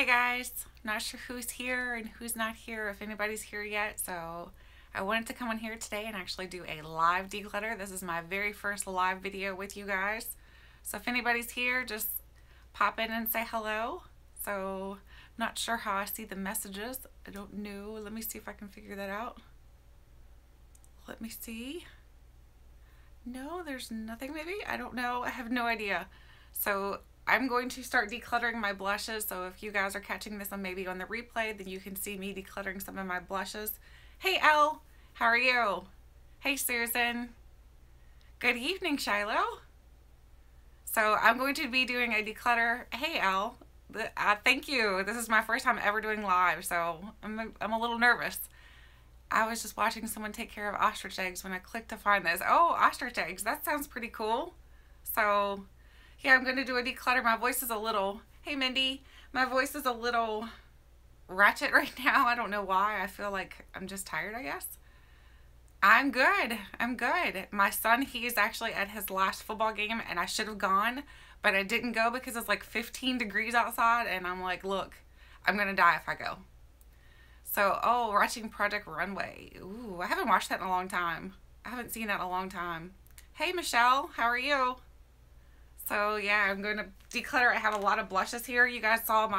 Hey guys, not sure who's here and who's not here, if anybody's here yet, so I wanted to come on here today and actually do a live declutter. This is my very first live video with you guys. So if anybody's here, just pop in and say hello. So I'm not sure how I see the messages. I don't know. Let me see if I can figure that out. Let me see. No, there's nothing maybe? I don't know. I have no idea. So I'm going to start decluttering my blushes, so if you guys are catching this on maybe on the replay, then you can see me decluttering some of my blushes. Hey Elle, how are you? Hey Susan. Good evening, Shiloh. So I'm going to be doing a declutter. Hey Elle, thank you. This is my first time ever doing live, so I'm a little nervous. I was just watching someone take care of ostrich eggs when I clicked to find this. Oh, ostrich eggs, that sounds pretty cool. So yeah, I'm going to do a declutter. My voice is a little, hey Mindy, my voice is a little ratchet right now. I don't know why. I feel like I'm just tired, I guess. I'm good. I'm good. My son, he's actually at his last football game and I should have gone, but I didn't go because it's like 15 degrees outside and I'm like, look, I'm going to die if I go. So, oh, watching Project Runway. Ooh, I haven't watched that in a long time. I haven't seen that in a long time. Hey Michelle, how are you? So yeah, I'm going to declutter. I have a lot of blushes here. You guys saw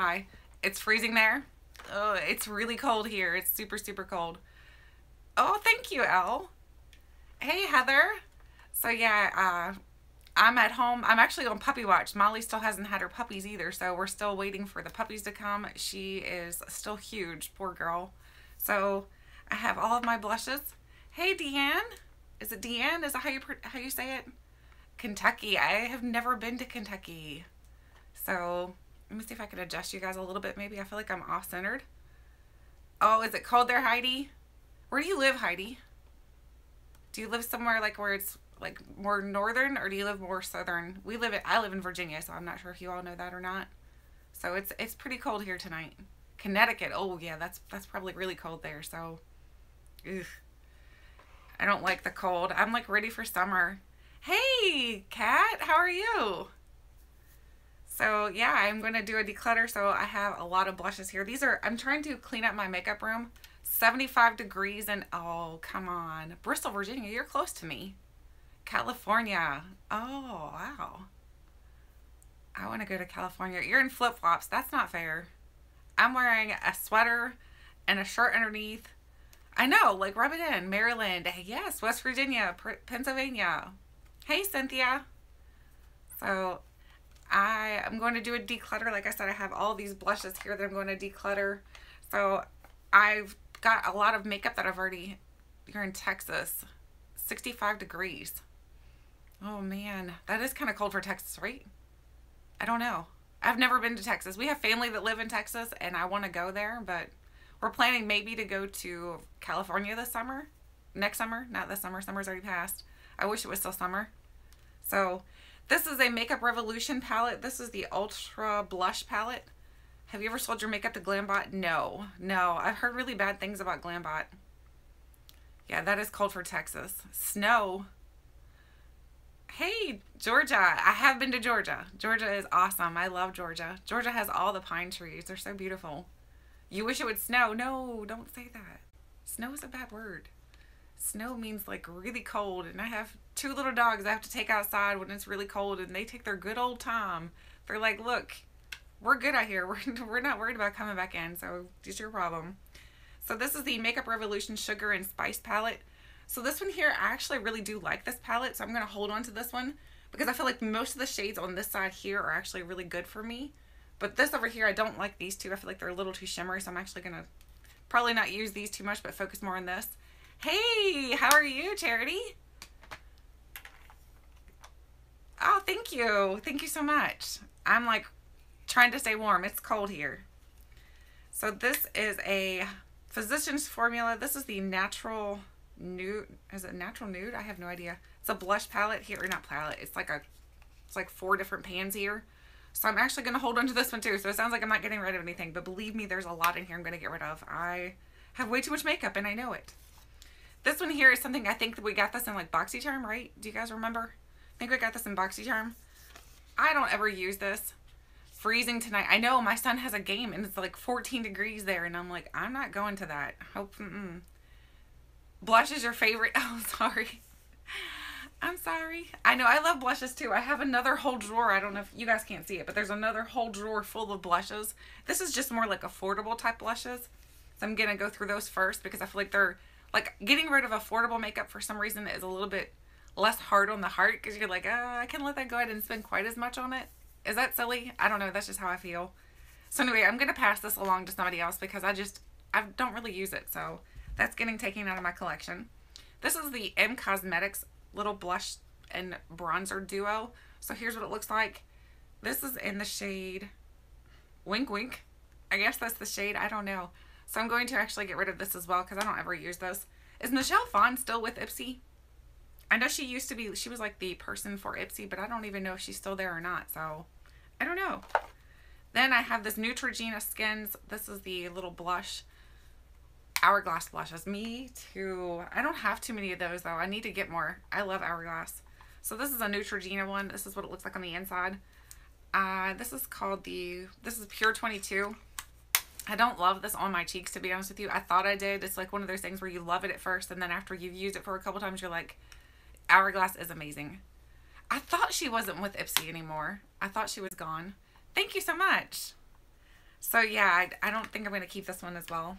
it's freezing there. Oh, it's really cold here. It's super, super cold. Oh, thank you, Elle. Hey, Heather. So yeah, I'm at home. I'm actually on puppy watch. Molly still hasn't had her puppies either, so we're still waiting for the puppies to come. She is still huge, poor girl. So I have all of my blushes. Hey, Deanne. Is it Deanne? Is that how you say it? Kentucky. I have never been to Kentucky. So let me see if I can adjust you guys a little bit. Maybe I feel like I'm off-centered. Oh, is it cold there, Heidi? Where do you live, Heidi? Do you live somewhere like where it's like more northern, or do you live more southern? I live in Virginia, so I'm not sure if you all know that or not. So it's pretty cold here tonight. Connecticut. Oh yeah, that's probably really cold there. So ugh. I don't like the cold. I'm like ready for summer. Hey, Kat, how are you? So yeah, I'm going to do a declutter. So I have a lot of blushes here. I'm trying to clean up my makeup room. 75 degrees and oh, come on. Bristol, Virginia, you're close to me. California. Oh, wow. I want to go to California. You're in flip-flops. That's not fair. I'm wearing a sweater and a shirt underneath. I know, like rub it in. Maryland. Yes, West Virginia, Pennsylvania. Hey, Cynthia. So I'm going to do a declutter. Like I said, I have all these blushes here that I'm going to declutter. So I've got a lot of makeup that you're in Texas, 65 degrees. Oh man, that is kind of cold for Texas, right? I don't know. I've never been to Texas. We have family that live in Texas and I want to go there, but we're planning maybe to go to California this summer. Next summer, not this summer. Summer's already passed. I wish it was still summer. So this is a Makeup Revolution palette. This is the Ultra Blush palette. Have you ever sold your makeup to Glambot? No. I've heard really bad things about Glambot. Yeah, that is cold for Texas. Snow. Hey, Georgia. I have been to Georgia. Georgia is awesome. I love Georgia. Georgia has all the pine trees. They're so beautiful. You wish it would snow. No, don't say that. Snow is a bad word. Snow means like really cold, and I have 2 little dogs I have to take outside when it's really cold, and they take their good old time. They're like, look, we're good out here. We're not worried about coming back in, so it's your problem. So this is the Makeup Revolution Sugar and Spice palette. So this one here, I actually really do like this palette, so I'm going to hold on to this one because I feel like most of the shades on this side here are actually really good for me. But this over here, I don't like these two. I feel like they're a little too shimmery, so I'm actually going to probably not use these too much, but focus more on this. Hey, how are you, Charity? Oh, thank you. Thank you so much. I'm like trying to stay warm. It's cold here. So this is a Physicians Formula. This is the Natural Nude. Is it Natural Nude? I have no idea. It's a blush palette here, or not palette. It's like 4 different pans here. So I'm actually going to hold on to this one too. So it sounds like I'm not getting rid of anything, but believe me, there's a lot in here I'm going to get rid of. I have way too much makeup and I know it. This one here is something, I think that we got this in like BoxyCharm, right? Do you guys remember? I think we got this in BoxyCharm. I don't ever use this. freezing tonight. I know my son has a game and it's like 14 degrees there, and I'm like, I'm not going to that. Hope. Blush is your favorite? Oh, sorry. I'm sorry. I know, I love blushes too. I have another whole drawer. I don't know if you guys can't see it, but there's another whole drawer full of blushes. This is just more like affordable type blushes. So I'm going to go through those first because I feel like they're, like, getting rid of affordable makeup for some reason is a little bit less hard on the heart because you're like, I can let that go ahead and spend quite as much on it. Is that silly? I don't know. That's just how I feel. So anyway, I'm going to pass this along to somebody else because I don't really use it. So that's getting taken out of my collection. This is the M Cosmetics little blush and bronzer duo. So here's what it looks like. This is in the shade Wink Wink. I guess that's the shade. I don't know. So I'm going to actually get rid of this as well because I don't ever use this. Is Michelle Phan still with Ipsy? I know she used to be. She was like the person for Ipsy, but I don't even know if she's still there or not. So I don't know. Then I have this Neutrogena Skins. This is the little blush. Hourglass blushes. Me too. I don't have too many of those though. I need to get more. I love Hourglass. So this is a Neutrogena one. This is what it looks like on the inside. This is Pure 22. I don't love this on my cheeks, to be honest with you. I thought I did. It's like one of those things where you love it at first, and then after you've used it for a couple times, you're like, Hourglass is amazing. I thought she wasn't with Ipsy anymore. I thought she was gone. Thank you so much. So yeah, I don't think I'm going to keep this one as well.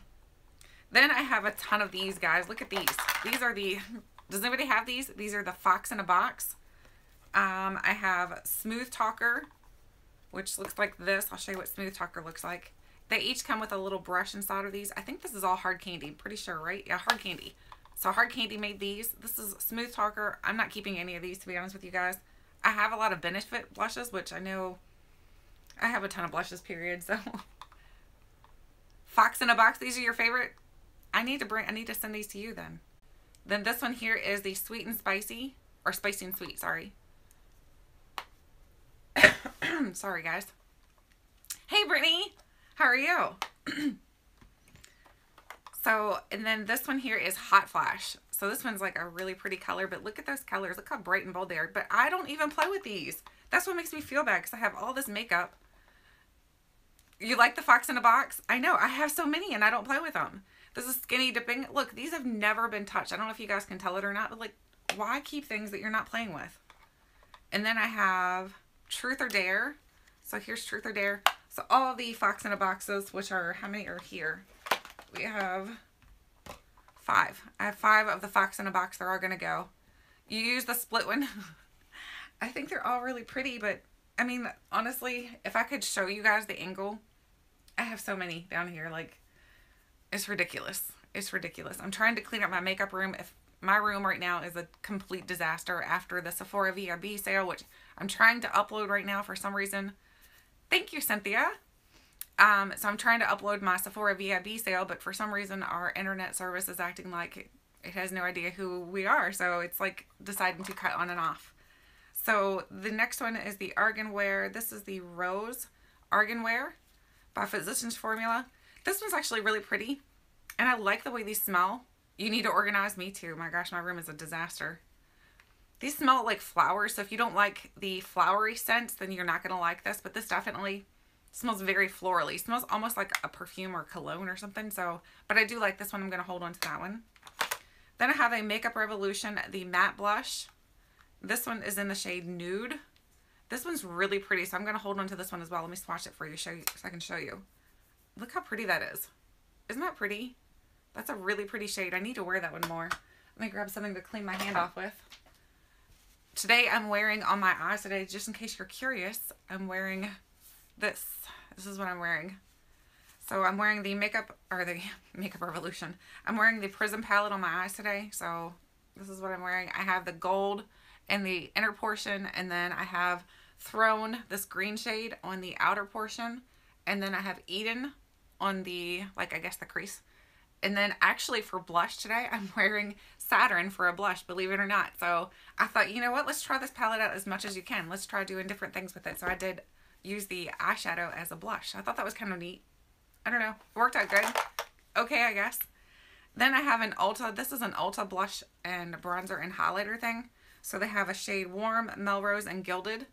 Then I have a ton of these, guys. Look at these. These are the, does anybody have these? These are the Fox in a Box. I have Smooth Talker, which looks like this. I'll show you what Smooth Talker looks like. They each come with a little brush inside of these. I think this is all hard candy. Pretty sure, right? Yeah, hard candy. So Hard Candy made these. This is Smooth Talker. I'm not keeping any of these, to be honest with you guys. I have a lot of Benefit blushes, which I know I have a ton of blushes, period. So Fox in a Box, these are your favorite? I need to send these to you then. Then this one here is the Sweet and Spicy, or Spicy and Sweet, sorry. Sorry, guys. Hey, Brittany. How are you? So, and then this one here is Hot Flash. So this one's like a really pretty color, but look at those colors. Look how bright and bold they are. But I don't even play with these. That's what makes me feel bad because I have all this makeup. You like the Fox in a Box? I know. I have so many and I don't play with them. This is Skinny Dipping. Look, these have never been touched. I don't know if you guys can tell it or not, but like, why keep things that you're not playing with? And then I have Truth or Dare. So here's Truth or Dare. So all the Fox in a Boxes, which are, how many are here? We have 5. I have 5 of the Fox in a Box. They're all going to go. You use the split one. I think they're all really pretty, but I mean, honestly, if I could show you guys the angle, I have so many down here. Like, it's ridiculous. It's ridiculous. I'm trying to clean up my makeup room. If my room right now is a complete disaster after the Sephora VIB sale, which I'm trying to upload right now for some reason. Thank you, Cynthia. So I'm trying to upload my Sephora VIB sale, but for some reason our internet service is acting like it has no idea who we are. So it's like deciding to cut on and off. So the next one is the Arganwear. This is the Rose Arganwear by Physicians Formula. This one's actually really pretty, and I like the way these smell. You need to organize. Me too. My gosh, my room is a disaster. These smell like flowers, so if you don't like the flowery scents, then you're not going to like this, but this definitely smells very florally. It smells almost like a perfume or cologne or something, so, but I do like this one. I'm going to hold on to that one. Then I have a Makeup Revolution, the matte blush. This one is in the shade Nude. This one's really pretty, so I'm going to hold on to this one as well. Let me swatch it for you, so I can show you. Look how pretty that is. Isn't that pretty? That's a really pretty shade. I need to wear that one more. Let me grab something to clean my hand off with. Today I'm wearing on my eyes today, just in case you're curious, I'm wearing this. This is what I'm wearing. So I'm wearing the Makeup Revolution. I'm wearing the Prism palette on my eyes today. So this is what I'm wearing. I have the gold in the inner portion, and then I have Throne, this green shade, on the outer portion. And then I have Eden on the, like, I guess the crease. And then actually for blush today, I'm wearing Saturn for a blush, believe it or not. So I thought, you know what? Let's try this palette out as much as you can. Let's try doing different things with it. So I did use the eyeshadow as a blush. I thought that was kind of neat. I don't know. It worked out good. Okay, I guess. Then I have an Ulta. This is an Ulta blush and bronzer and highlighter thing. So they have a shade Warm, Melrose, and Gilded.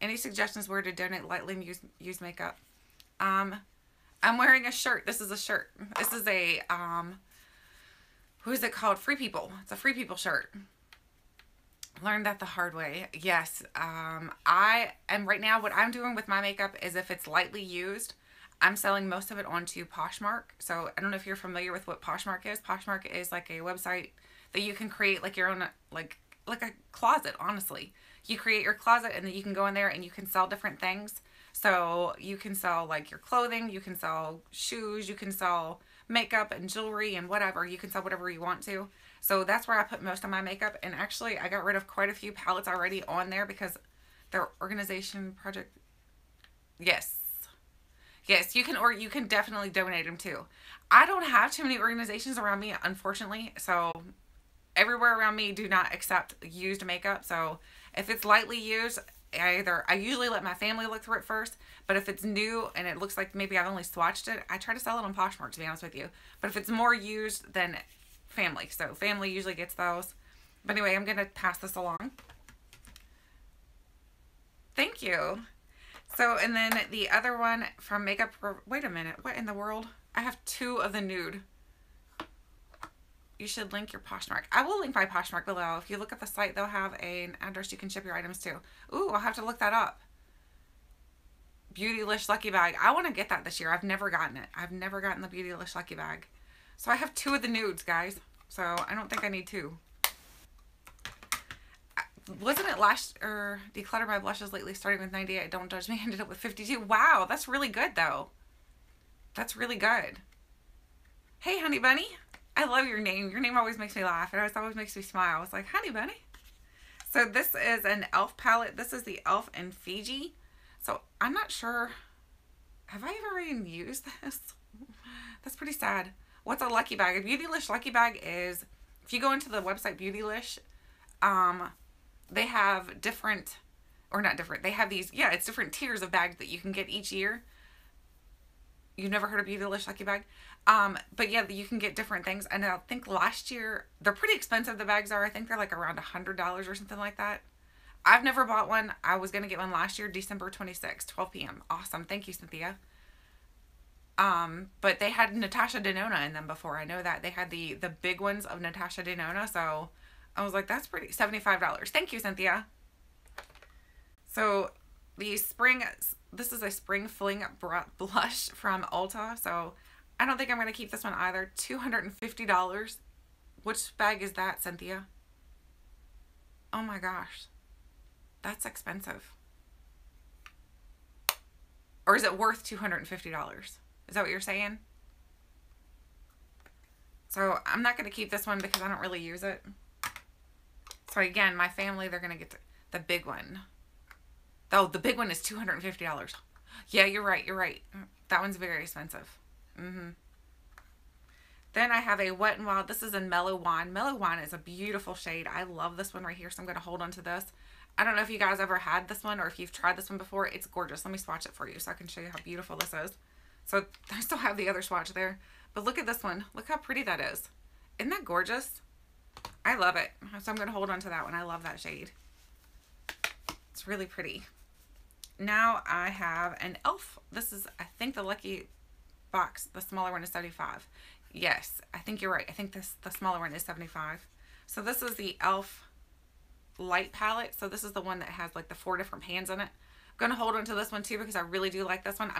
Any suggestions where to donate lightly used makeup? I'm wearing a shirt. This is a shirt. This is a, who is it called? Free People. It's a Free People shirt. Learned that the hard way. Yes. I am right now, what I'm doing with my makeup is if it's lightly used, I'm selling most of it onto Poshmark. So I don't know if you're familiar with what Poshmark is. Poshmark is like a website that you can create like your own, like a closet, honestly. You create your closet and then you can go in there and you can sell different things. So you can sell like your clothing, you can sell shoes, you can sell makeup and jewelry and whatever. You can sell whatever you want to. So that's where I put most of my makeup. And actually I got rid of quite a few palettes already on there because their organization project. Yes. Yes, you can, or you can definitely donate them too. I don't have too many organizations around me, unfortunately. So everywhere around me do not accept used makeup. So if it's lightly used, I usually let my family look through it first, but if it's new and it looks like maybe I've only swatched it, I try to sell it on Poshmark, to be honest with you. But if it's more used, then family. So family usually gets those. But anyway, I'm going to pass this along. Thank you. So, and then the other one from Makeup, wait a minute, what in the world? I have 2 of the nude. You should link your Poshmark. I will link my Poshmark below. If you look at the site, they'll have an address you can ship your items to. Ooh, I'll have to look that up. Beautylish Lucky Bag. I want to get that this year. I've never gotten it. I've never gotten the Beautylish Lucky Bag. So I have 2 of the nudes, guys. So I don't think I need 2. Wasn't it last, or Declutter My Blushes lately, starting with 98, Don't Judge Me, ended up with 52. Wow, that's really good, though. That's really good. Hey, Honey Bunny. I love your name. Your name always makes me laugh. It always makes me smile. It's like, Honey Bunny. So this is an e.l.f. palette. This is the e.l.f. in Fiji. So I'm not sure. Have I ever even used this? That's pretty sad. What's a Lucky Bag? A Beautylish Lucky Bag is, if you go into the website Beautylish, they have different, or not different, they have these, yeah, it's different tiers of bags that you can get each year. You've never heard of Beautylish Lucky Bag? But yeah, you can get different things. And I think last year, they're pretty expensive, the bags are. I think they're like around $100 or something like that. I've never bought one. I was going to get one last year, December 26th, 12 p.m. Awesome. Thank you, Cynthia. But they had Natasha Denona in them before. I know that. They had the big ones of Natasha Denona. So I was like, that's pretty, $75. Thank you, Cynthia. So the spring, this is a spring fling blush from Ulta. So I don't think I'm going to keep this one either. $250. Which bag is that, Cynthia? Oh my gosh. That's expensive. Or is it worth $250? Is that what you're saying? So I'm not going to keep this one because I don't really use it. So again, my family, they're going to get the big one. Oh, the big one is $250. Yeah, you're right. You're right. That one's very expensive. Then I have a Wet n Wild. This is in Mellow Wine. Mellow Wine is a beautiful shade. I love this one right here, so I'm going to hold on to this. I don't know if you guys ever had this one or if you've tried this one before. It's gorgeous. Let me swatch it for you so I can show you how beautiful this is. So I still have the other swatch there. But look at this one. Look how pretty that is. Isn't that gorgeous? I love it. So I'm going to hold on to that one. I love that shade. It's really pretty. Now I have an e.l.f. This is, I think, the Lucky Box. The smaller one is 75. Yes, I think you're right. I think the smaller one is 75. So this is the e.l.f. light palette. So this is the one that has like the 4 different pans in it. I'm going to hold on to this one too because I really do like this one. What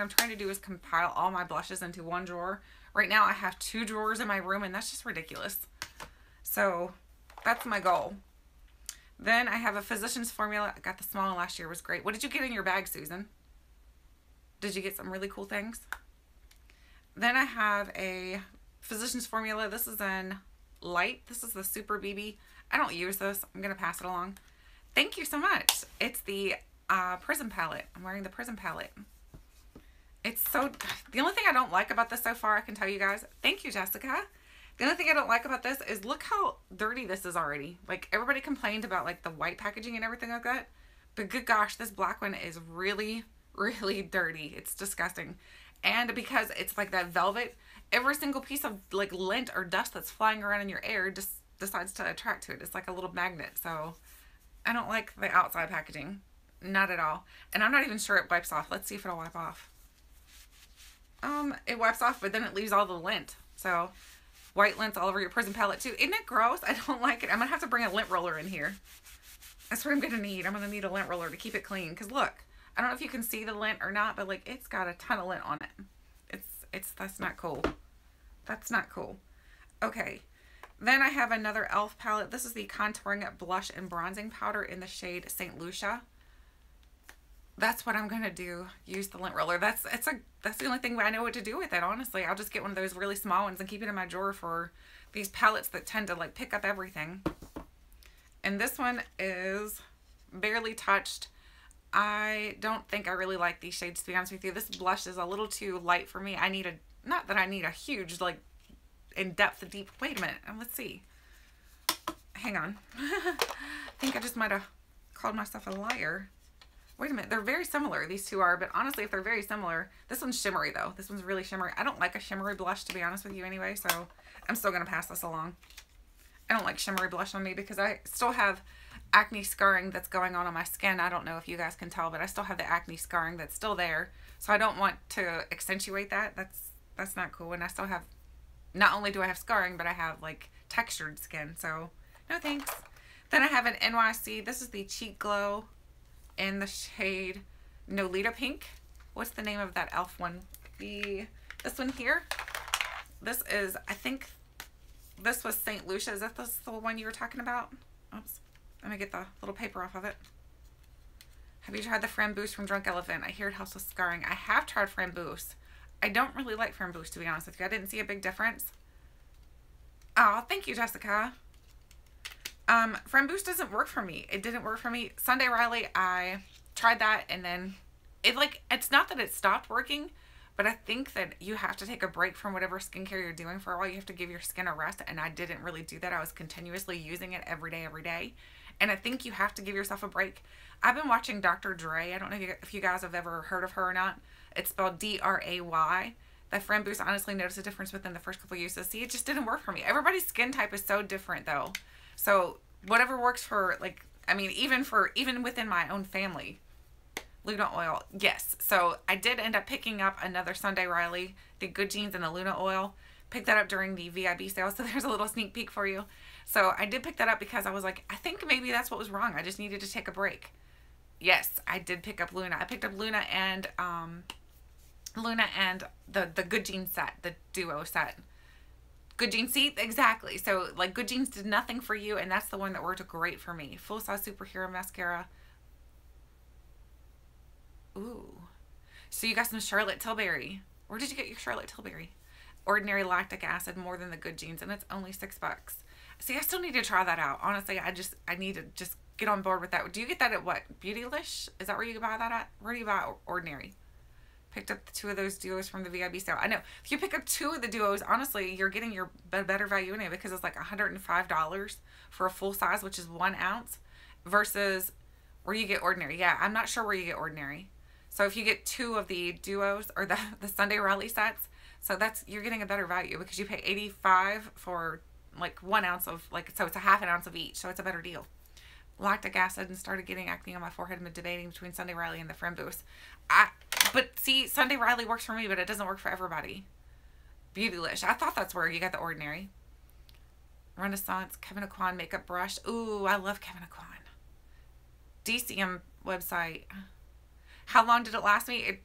I'm trying to do is compile all my blushes into one drawer. Right now I have 2 drawers in my room and that's just ridiculous. So that's my goal. Then I have a Physicians Formula. I got the small one last year. It was great. What did you get in your bag, Susan? Did you get some really cool things? Then I have a Physicians Formula. This is in light. This is the Super BB. I don't use this. I'm going to pass it along. Thank you so much. It's the Prism palette. I'm wearing the Prism palette. It's so, the only thing I don't like about this so far, I can tell you guys. Thank you, Jessica. The only thing I don't like about this is look how dirty this is already. Like everybody complained about like the white packaging and everything like that. But good gosh, this black one is really, really dirty. It's disgusting. And because it's like that velvet, every single piece of like lint or dust that's flying around in your air just decides to attract to it. It's like a little magnet. So I don't like the outside packaging. Not at all. And I'm not even sure it wipes off. Let's see if it'll wipe off. It wipes off, but then it leaves all the lint. So, white lint all over your prison palette too. Isn't it gross? I don't like it. I'm going to have to bring a lint roller in here. That's what I'm going to need. I'm going to need a lint roller to keep it clean. Because look, I don't know if you can see the lint or not, but like it's got a ton of lint on it. That's not cool. That's not cool. Okay. Then I have another e.l.f. palette. This is the Contouring Blush and Bronzing Powder in the shade St. Lucia. That's what I'm going to do. Use the lint roller. That's the only thing I know what to do with it, honestly. I'll just get one of those really small ones and keep it in my drawer for these palettes that tend to like pick up everything. And this one is barely touched. I don't think I really like these shades, to be honest with you. This blush is a little too light for me. I need a, not that I need a huge, like, in-depth, deep, wait a minute. Let's see. Hang on. I think I just might have called myself a liar. Wait a minute. They're very similar, these two are, but honestly, if they're very similar, this one's shimmery, though. This one's really shimmery. I don't like a shimmery blush, to be honest with you, anyway, so I'm still going to pass this along. I don't like shimmery blush on me because I still have acne scarring that's going on my skin. I don't know if you guys can tell, but I still have the acne scarring that's still there. So I don't want to accentuate that. That's not cool. And I still have, not only do I have scarring, but I have like textured skin. So no thanks. Then I have an NYC. This is the Cheek Glow in the shade Nolita Pink. What's the name of that e.l.f. one? This one here. This is, I think this was St. Lucia. Is that the one you were talking about? Oops. Let me get the little paper off of it. Have you tried the Framboos from Drunk Elephant? I hear it helps with scarring. I have tried Framboos. I don't really like Framboos, to be honest with you. I didn't see a big difference. Oh, thank you, Jessica. Framboos doesn't work for me. It didn't work for me. Sunday Riley, I tried that and then it's not that it stopped working, but I think that you have to take a break from whatever skincare you're doing for a while. You have to give your skin a rest, and I didn't really do that. I was continuously using it every day. And I think you have to give yourself a break. I've been watching Dr. Dre. I don't know if you guys have ever heard of her or not. It's spelled D-R-A-Y. That Framboos, honestly noticed a difference within the first couple uses. See, it just didn't work for me. Everybody's skin type is so different, though. So whatever works for, like, I mean, even within my own family. Luna oil, yes. So I did end up picking up another Sunday Riley, the Good Genes and the Luna oil. Picked that up during the VIB sale, so there's a little sneak peek for you. So I did pick that up because I was like, I think maybe that's what was wrong. I just needed to take a break. Yes, I did pick up Luna. I picked up Luna and the Good Genes set, the duo set. Good Genes, see? Exactly. So like Good Genes did nothing for you, and that's the one that worked great for me. Full Size Superhero Mascara. Ooh. So you got some Charlotte Tilbury. Where did you get your Charlotte Tilbury? Ordinary lactic acid more than the Good Genes, and it's only $6. See, I still need to try that out. Honestly, I need to just get on board with that. Do you get that at what? Beautylish? Is that where you buy that at? Where do you buy Ordinary? Picked up two of those duos from the VIB sale. I know. If you pick up two of the duos, honestly, you're getting your better value in it because it's like $105 for a full size, which is 1 ounce, versus where you get Ordinary. Yeah, I'm not sure where you get Ordinary. So if you get two of the duos or the Sunday Riley sets, so you're getting a better value because you pay $85 for like 1 ounce of, like, so it's a half an ounce of each. So it's a better deal. Lactic acid and started getting acne on my forehead and been debating between Sunday Riley and the Framboos. But see, Sunday Riley works for me, but it doesn't work for everybody. Beautylish. I thought that's where you got the Ordinary. Renaissance Kevin Aquan makeup brush. Ooh, I love Kevin Aquan. DCM website. How long did it last me?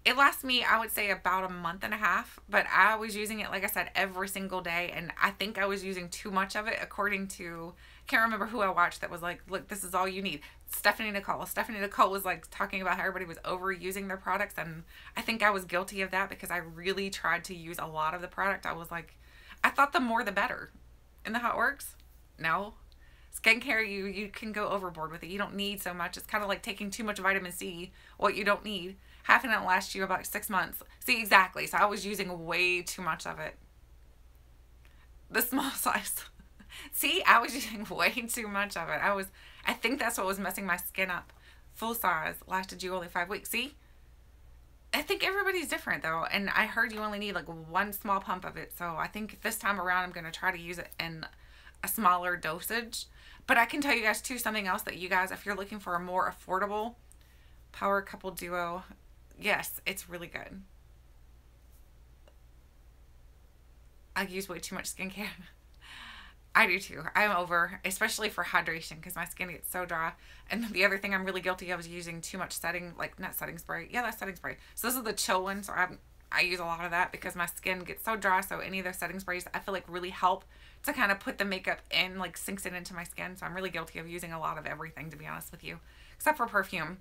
It lasts me, I would say, about a month and a half, but I was using it, like I said, every single day, and I think I was using too much of it, according to, I can't remember who I watched that was like, look, this is all you need. Stephanie Nicole. Stephanie Nicole was like talking about how everybody was overusing their products, and I think I was guilty of that because I really tried to use a lot of the product. I was like, I thought the more the better. Isn't that how it works? No. Skincare, you can go overboard with it. You don't need so much. It's kind of like taking too much vitamin C, what you don't need. Half an ounce lasts you about 6 months. See, exactly. So I was using way too much of it. The small size. See, I was using way too much of it. I think that's what was messing my skin up. Full size lasted you only 5 weeks. See? I think everybody's different though. And I heard you only need like 1 small pump of it. So I think this time around I'm going to try to use it in a smaller dosage. But I can tell you guys too, something else that you guys, if you're looking for a more affordable Power Couple Duo, yes, it's really good. I use way too much skincare. I do too. I'm over, especially for hydration, because my skin gets so dry. And the other thing I'm really guilty of is using too much setting, like not setting spray. Yeah, that's setting spray. So this is the chill one. So I use a lot of that because my skin gets so dry. So any of those setting sprays I feel like really help to kind of put the makeup in, like sinks it into my skin. So I'm really guilty of using a lot of everything, to be honest with you, except for perfume.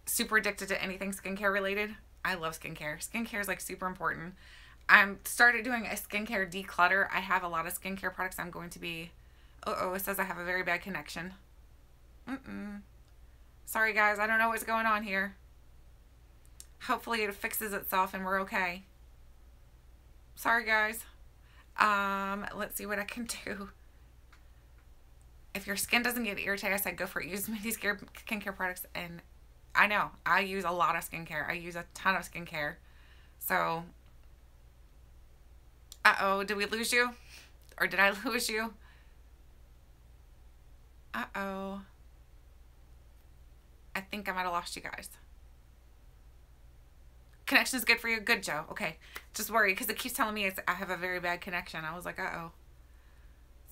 Super addicted to anything skincare related. I love skincare. Skincare is like super important. I'm started doing a skincare declutter. I have a lot of skincare products. I'm going to be... Uh-oh, it says I have a very bad connection. Sorry, guys. I don't know what's going on here. Hopefully it fixes itself and we're okay. Sorry, guys. Let's see what I can do. If your skin doesn't get irritated, I said go for it. Use many skincare products. And I know, I use a lot of skincare. I use a ton of skincare. So... Uh-oh, did we lose you? Or did I lose you? Uh-oh. I think I might have lost you guys. Connection is good for you? Good, Joe. Okay. Just worried because it keeps telling me I have a very bad connection. I was like, uh-oh.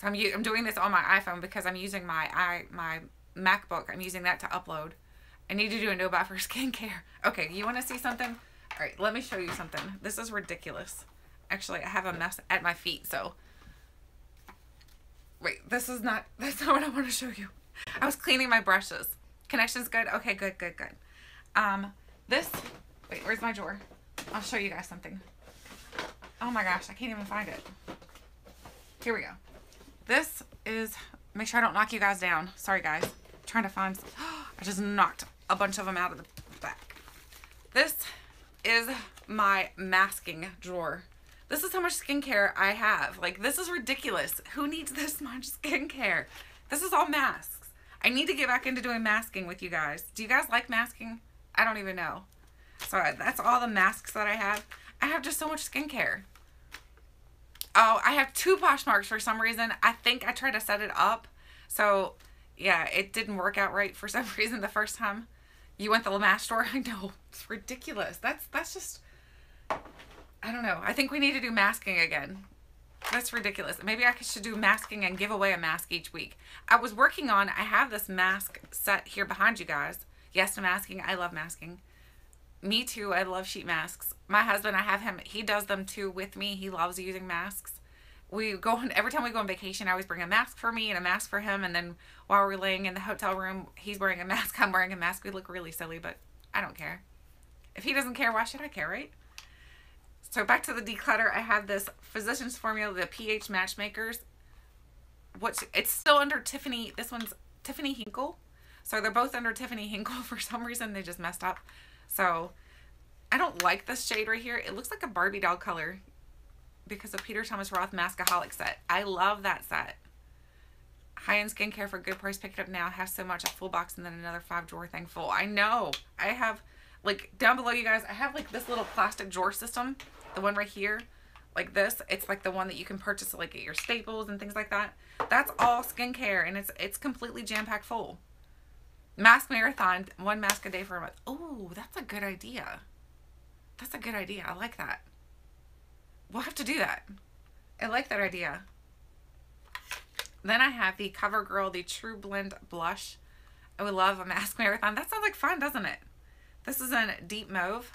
So I'm doing this on my iPhone because I'm using my MacBook. I'm using that to upload. I need to do a no buy for skincare. Okay, you want to see something? All right, let me show you something. This is ridiculous. Actually, I have a mess at my feet, so... Wait, that's not what I want to show you. I was cleaning my brushes. Connection's good? Okay, good. This... Wait, where's my drawer? I'll show you guys something. Oh my gosh, I can't even find it. Here we go. This is... Make sure I don't knock you guys down. Sorry, guys. I'm trying to find... I just knocked a bunch of them out of the back. This is my masking drawer. This is how much skincare I have. Like, this is ridiculous. Who needs this much skincare? This is all masks. I need to get back into doing masking with you guys. Do you guys like masking? I don't even know. So that's all the masks that I have. I have just so much skincare. Oh, I have 2 Poshmarks for some reason. I think I tried to set it up. So, yeah, it didn't work out right for some reason the first time. You went the mask store? I know. It's ridiculous. That's just... I don't know. I think we need to do masking again. That's ridiculous. Maybe I should do masking and give away a mask each week. I was working on... I have this mask set here behind you guys. Yes to masking. I love masking. Me too. I love sheet masks. My husband, I have him... He does them too with me. He loves using masks. We go on... Every time we go on vacation, I always bring a mask for me and a mask for him. And then while we're laying in the hotel room, he's wearing a mask. I'm wearing a mask. We look really silly, but I don't care. If he doesn't care, why should I care, right? So back to the declutter, I have this Physicians Formula, the pH Matchmakers. It's still under Tiffany. This one's Tiffany Hinkle. So they're both under Tiffany Hinkle. For some reason, they just messed up. So I don't like this shade right here. It looks like a Barbie doll color because of Peter Thomas Roth Maskaholic set. I love that set. High-end skincare for a good price. Pick it up now. Have so much, a full box and then another 5-drawer thing full. I know. I have, like, down below you guys, I have like this little plastic drawer system. The one right here, like this, it's like the one that you can purchase like at your Staples and things like that. That's all skincare, and it's completely jam-packed full. Mask marathon, 1 mask a day for a month. Oh, that's a good idea. That's a good idea. I like that. We'll have to do that. I like that idea. Then I have the CoverGirl, the True Blend Blush. I would love a mask marathon. That sounds like fun, doesn't it? This is in deep mauve.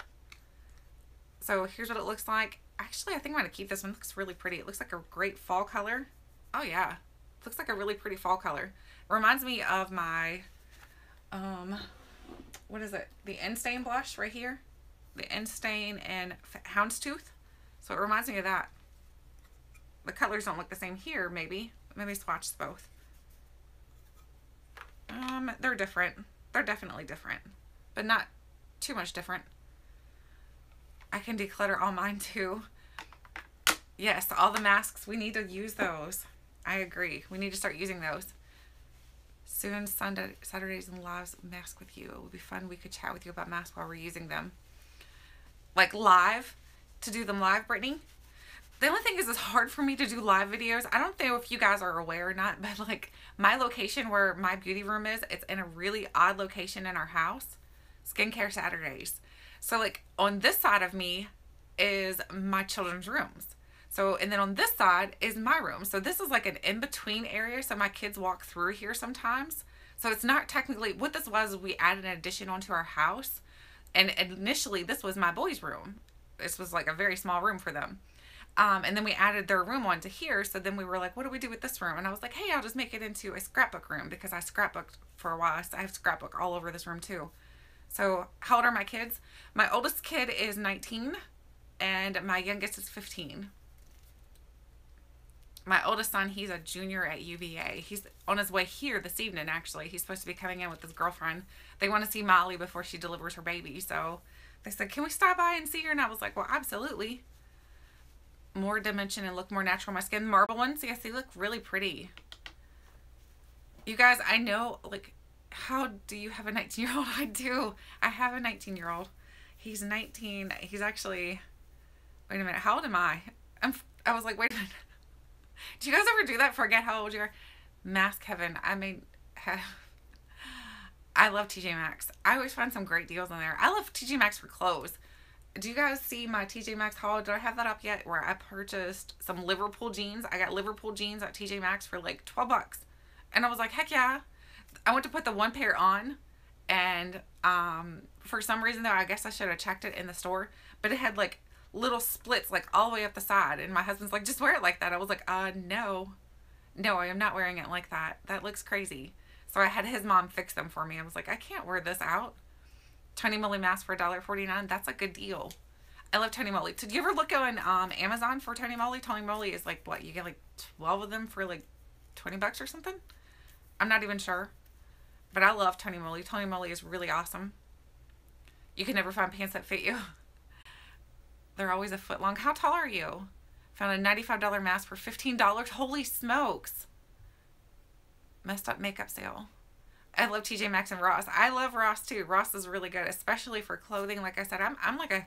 So here's what it looks like. Actually, I think I'm going to keep this one. It looks really pretty. It looks like a great fall color. Oh, yeah. It looks like a really pretty fall color. It reminds me of my, what is it? The Instain blush right here. The Instain and Houndstooth. So it reminds me of that. The colors don't look the same here, maybe. Maybe swatch both. They're different. They're definitely different. But not too much different. I can declutter all mine too. Yes, all the masks, we need to use those. I agree. We need to start using those. Soon, Saturdays and lives mask with you. It would be fun. We could chat with you about masks while we're using them. Like live, to do them live, Brittany. The only thing is it's hard for me to do live videos. I don't know if you guys are aware or not, but like my location where my beauty room is, it's in a really odd location in our house. Skincare Saturdays. So like on this side of me is my children's rooms. So, and then on this side is my room. So this is like an in-between area. So my kids walk through here sometimes. So it's not technically, what this was, we added an addition onto our house. And initially this was my boys' room. This was like a very small room for them. And then we added their room onto here. So then we were like, what do we do with this room? And I was like, hey, I'll just make it into a scrapbook room because I scrapbooked for a while. So I have scrapbook all over this room too. So how old are my kids? My oldest kid is 19 and my youngest is 15. My oldest son, he's a junior at UVA. He's on his way here this evening, actually. He's supposed to be coming in with his girlfriend. They want to see Molly before she delivers her baby. So they said, can we stop by and see her? And I was like, well, absolutely. More dimension and look more natural. My skin, marble ones, yes, they look really pretty. You guys, I know, like, how do you have a 19-year-old? I do. I have a 19-year-old. He's 19. He's actually, wait a minute, how old am I? I was like, wait a minute. Do you guys ever do that? Forget how old you are? Mask heaven. I mean, I love TJ Maxx. I always find some great deals in there. I love TJ Maxx for clothes. Do you guys see my TJ Maxx haul? Did I have that up yet? Where I purchased some Liverpool jeans. I got Liverpool jeans at TJ Maxx for like 12 bucks. And I was like, heck yeah. I went to put the one pair on. And for some reason though, I guess I should have checked it in the store. But it had like little splits like all the way up the side, and my husband's like, just wear it like that. I was like, no, I am not wearing it like that. That looks crazy. So I had his mom fix them for me. I was like, I can't wear this out. Tony Moly mask for $1.49. That's a good deal. I love Tony Moly. Did you ever look on Amazon for Tony Moly? Tony Moly is like, what, you get like 12 of them for like 20 bucks or something? I'm not even sure, but I love Tony Moly. Tony Moly is really awesome. You can never find pants that fit you. They're always a foot long. How tall are you? Found a $95 mask for $15. Holy smokes. Messed up makeup sale. I love TJ Maxx and Ross. I love Ross too. Ross is really good, especially for clothing. Like I said, I'm like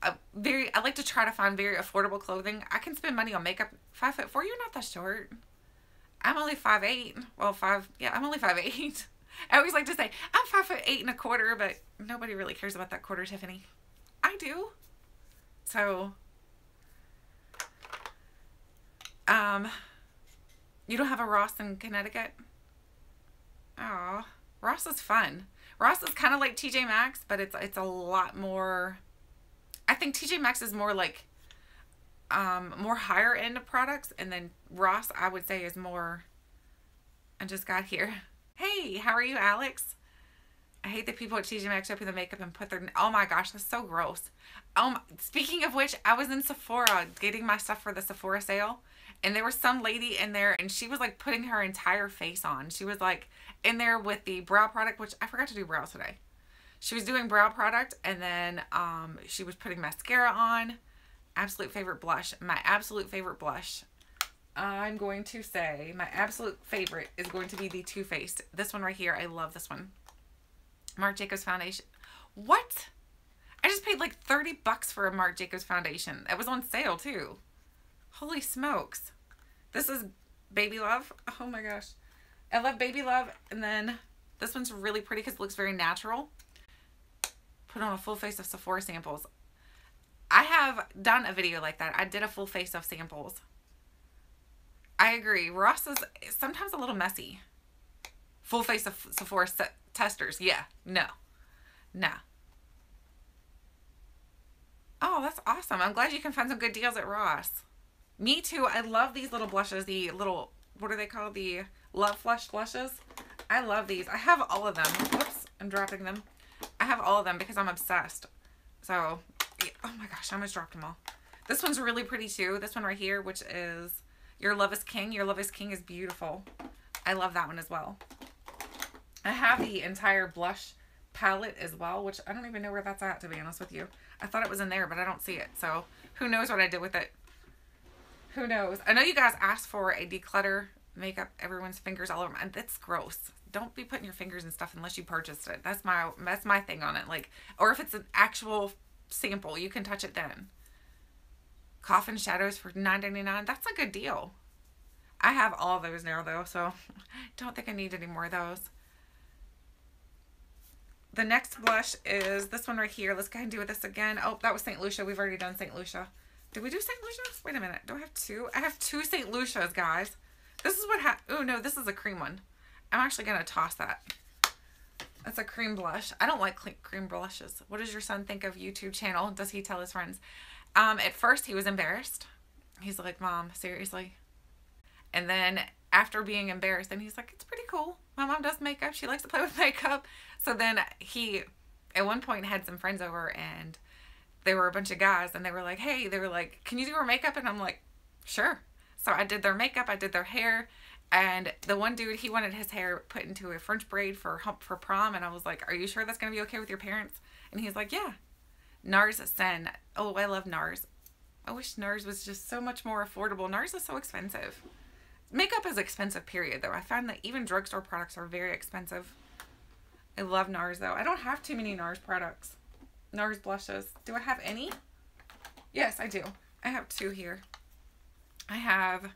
I like to try to find very affordable clothing. I can spend money on makeup. 5'4", you're not that short. I'm only 5'8". Well, I'm only 5'8". I always like to say, I'm 5'8.25", but nobody really cares about that quarter, Tiffany. I do. So, you don't have a Ross in Connecticut? Oh, Ross is fun. Ross is kind of like TJ Maxx, but it's a lot more. I think TJ Maxx is more like more higher end of products, and then Ross I would say is more. I just got here. Hey, how are you, Alex? I hate that people at TJ Maxx open the makeup and put their, oh my gosh, that's so gross. Speaking of which, I was in Sephora getting my stuff for the Sephora sale, and there was some lady in there, and she was like putting her entire face on. She was like in there with the brow product, which I forgot to do brows today. She was doing brow product, and then she was putting mascara on. Absolute favorite blush. My absolute favorite blush. I'm going to say my absolute favorite is going to be the Too Faced. This one right here. I love this one. Marc Jacobs foundation. What? I just paid like 30 bucks for a Marc Jacobs foundation. It was on sale too. Holy smokes. This is Baby Love. Oh my gosh. I love Baby Love. And then this one's really pretty because it looks very natural. Put on a full face of Sephora samples. I have done a video like that. I did a full face of samples. I agree. Ross is sometimes a little messy. Full face of Sephora testers. Yeah. No. Oh, that's awesome. I'm glad you can find some good deals at Ross. Me too. I love these little blushes. The little, what are they called? The Love Flush blushes. I love these. I have all of them. Whoops. I'm dropping them. I have all of them because I'm obsessed. So, oh my gosh. I almost dropped them all. This one's really pretty too. This one right here, which is Your Love is King. Your Love is King is beautiful. I love that one as well. I have the entire blush palette as well, which I don't even know where that's at, to be honest with you. I thought it was in there, but I don't see it. So who knows what I did with it? Who knows? I know you guys asked for a declutter makeup everyone's fingers all over. And that's gross. Don't be putting your fingers in stuff unless you purchased it. That's my thing on it. Like, or if it's an actual sample, you can touch it then. Coffin Shadows for $9.99. That's a good deal. I have all of those now though, so don't think I need any more of those. The next blush is this one right here. Let's go ahead and do this again. Oh, that was St. Lucia. We've already done St. Lucia. Did we do St. Lucia's? Wait a minute. Do I have two? I have two St. Lucia's, guys. This is what oh, no, this is a cream one. I'm actually going to toss that. That's a cream blush. I don't like cream blushes. What does your son think of YouTube channel? Does he tell his friends? At first, he was embarrassed. He's like, Mom, seriously? And then after being embarrassed, then he's like, it's pretty cool. My mom does makeup. She likes to play with makeup. So then he, at one point, had some friends over, and they were a bunch of guys, and they were like, hey, they were like, can you do our makeup? And I'm like, sure. So I did their makeup. I did their hair. And the one dude, he wanted his hair put into a French braid for prom. And I was like, are you sure that's going to be okay with your parents? And he's like, yeah. NARS Sen. Oh, I love NARS. I wish NARS was just so much more affordable. NARS is so expensive. Makeup is expensive, period, though. I find that even drugstore products are very expensive. I love NARS, though. I don't have too many NARS products. NARS blushes. Do I have any? Yes, I do. I have two here. I have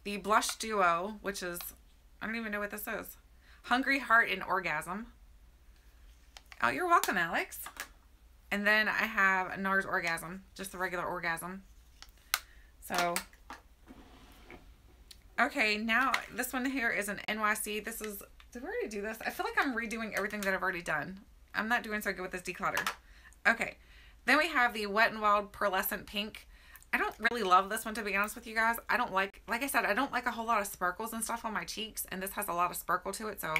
the Blush Duo, which is, I don't even know what this is. Hungry Heart and Orgasm. Oh, you're welcome, Alex. And then I have a NARS Orgasm, just the regular Orgasm. So, okay, now this one here is an NYC. This is, did we already do this? I feel like I'm redoing everything that I've already done. I'm not doing so good with this declutter. Okay, then we have the Wet n Wild Pearlescent Pink. I don't really love this one, to be honest with you guys. I don't like I said, I don't like a whole lot of sparkles and stuff on my cheeks, and this has a lot of sparkle to it, so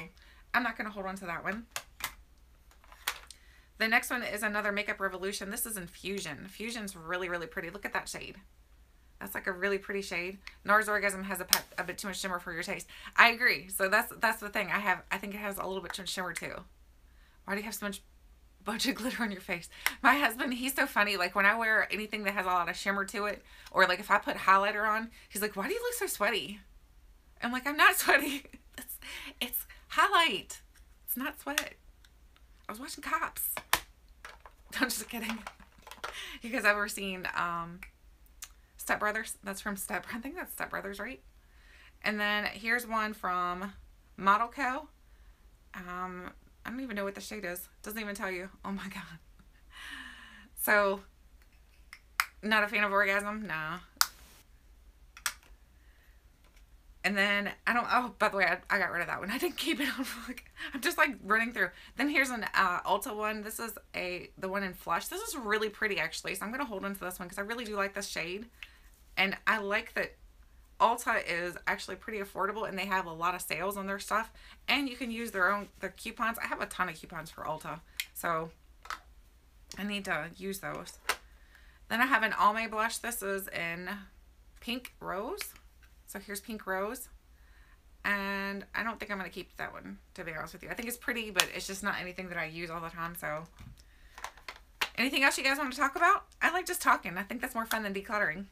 I'm not going to hold on to that one. The next one is another Makeup Revolution. This is in Fusion. Fusion's really, really pretty. Look at that shade. That's like a really pretty shade. NARS Orgasm has a bit too much shimmer for your taste. I agree. So that's the thing. I think it has a little bit too much shimmer too. Why do you have so much bunch of glitter on your face? My husband, he's so funny. Like when I wear anything that has a lot of shimmer to it, or like if I put highlighter on, he's like, why do you look so sweaty? I'm like, I'm not sweaty. It's highlight. It's not sweat. I was watching Cops. I'm just kidding. You guys ever seen Step Brothers? That's from I think that's Step Brothers, right? And then here's one from Model Co. I don't even know what the shade is. Doesn't even tell you. Oh my god. So, not a fan of Orgasm? Nah. And then, oh, by the way, I got rid of that one. I didn't keep it on. I'm just like running through. Then here's an Ulta one. This is the one in Flush. This is really pretty, actually. So I'm going to hold on to this one because I really do like this shade. And I like that Ulta is actually pretty affordable, and they have a lot of sales on their stuff. And you can use their coupons. I have a ton of coupons for Ulta. So I need to use those. Then I have an Almay blush. This is in Pink Rose. So here's Pink Rose. And I don't think I'm going to keep that one, to be honest with you. I think it's pretty, but it's just not anything that I use all the time. So anything else you guys want to talk about? I like just talking. I think that's more fun than decluttering.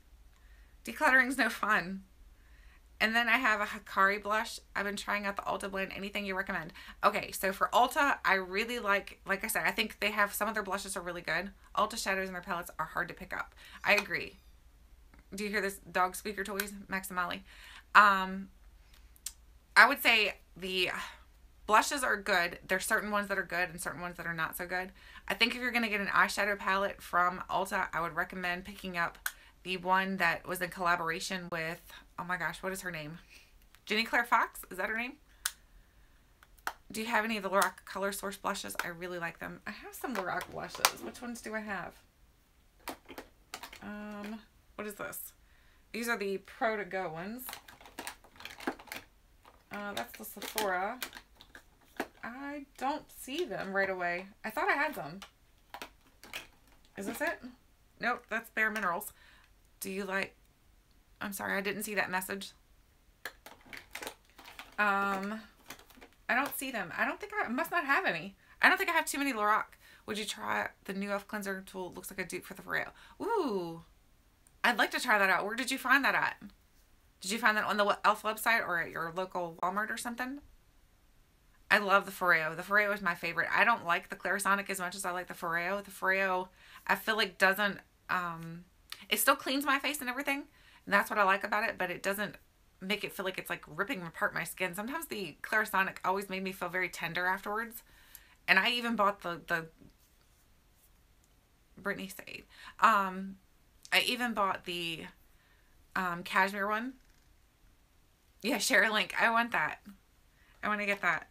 Decluttering's no fun. And then I have a Hikari blush. I've been trying out the Ulta blend. Anything you recommend? Okay, so for Ulta, I really like I said, I think they have some of their blushes are really good. Ulta shadows and their palettes are hard to pick up. I agree. Do you hear this dog squeaker toys? Max and Molly. I would say the blushes are good. There's certain ones that are good and certain ones that are not so good. I think if you're going to get an eyeshadow palette from Ulta, I would recommend picking up the one that was in collaboration with, oh my gosh, what is her name? Jenny Claire Fox? Is that her name? Do you have any of the Lorac Color Source blushes? I really like them. I have some Lorac blushes. Which ones do I have? What is this? These are the Pro To Go ones. That's the Sephora. I don't see them right away. I thought I had them. Is this it? Nope, that's Bare Minerals. Do you like... I'm sorry, I didn't see that message. I don't see them. I don't think I must not have any. I don't think I have too many Lorac. Would you try the new e.l.f. cleanser tool? Looks like a dupe for the Foreo. Ooh. I'd like to try that out. Where did you find that at? Did you find that on the e.l.f. website or at your local Walmart or something? I love the Foreo. The Foreo is my favorite. I don't like the Clarisonic as much as I like the Foreo. The Foreo, I feel like doesn't, It still cleans my face and everything, and that's what I like about it, but it doesn't make it feel like it's like ripping apart my skin. Sometimes the Clarisonic always made me feel very tender afterwards. And I even bought the Brittany Sade. I even bought the cashmere one. Yeah, share a link. I want that. I want to get that.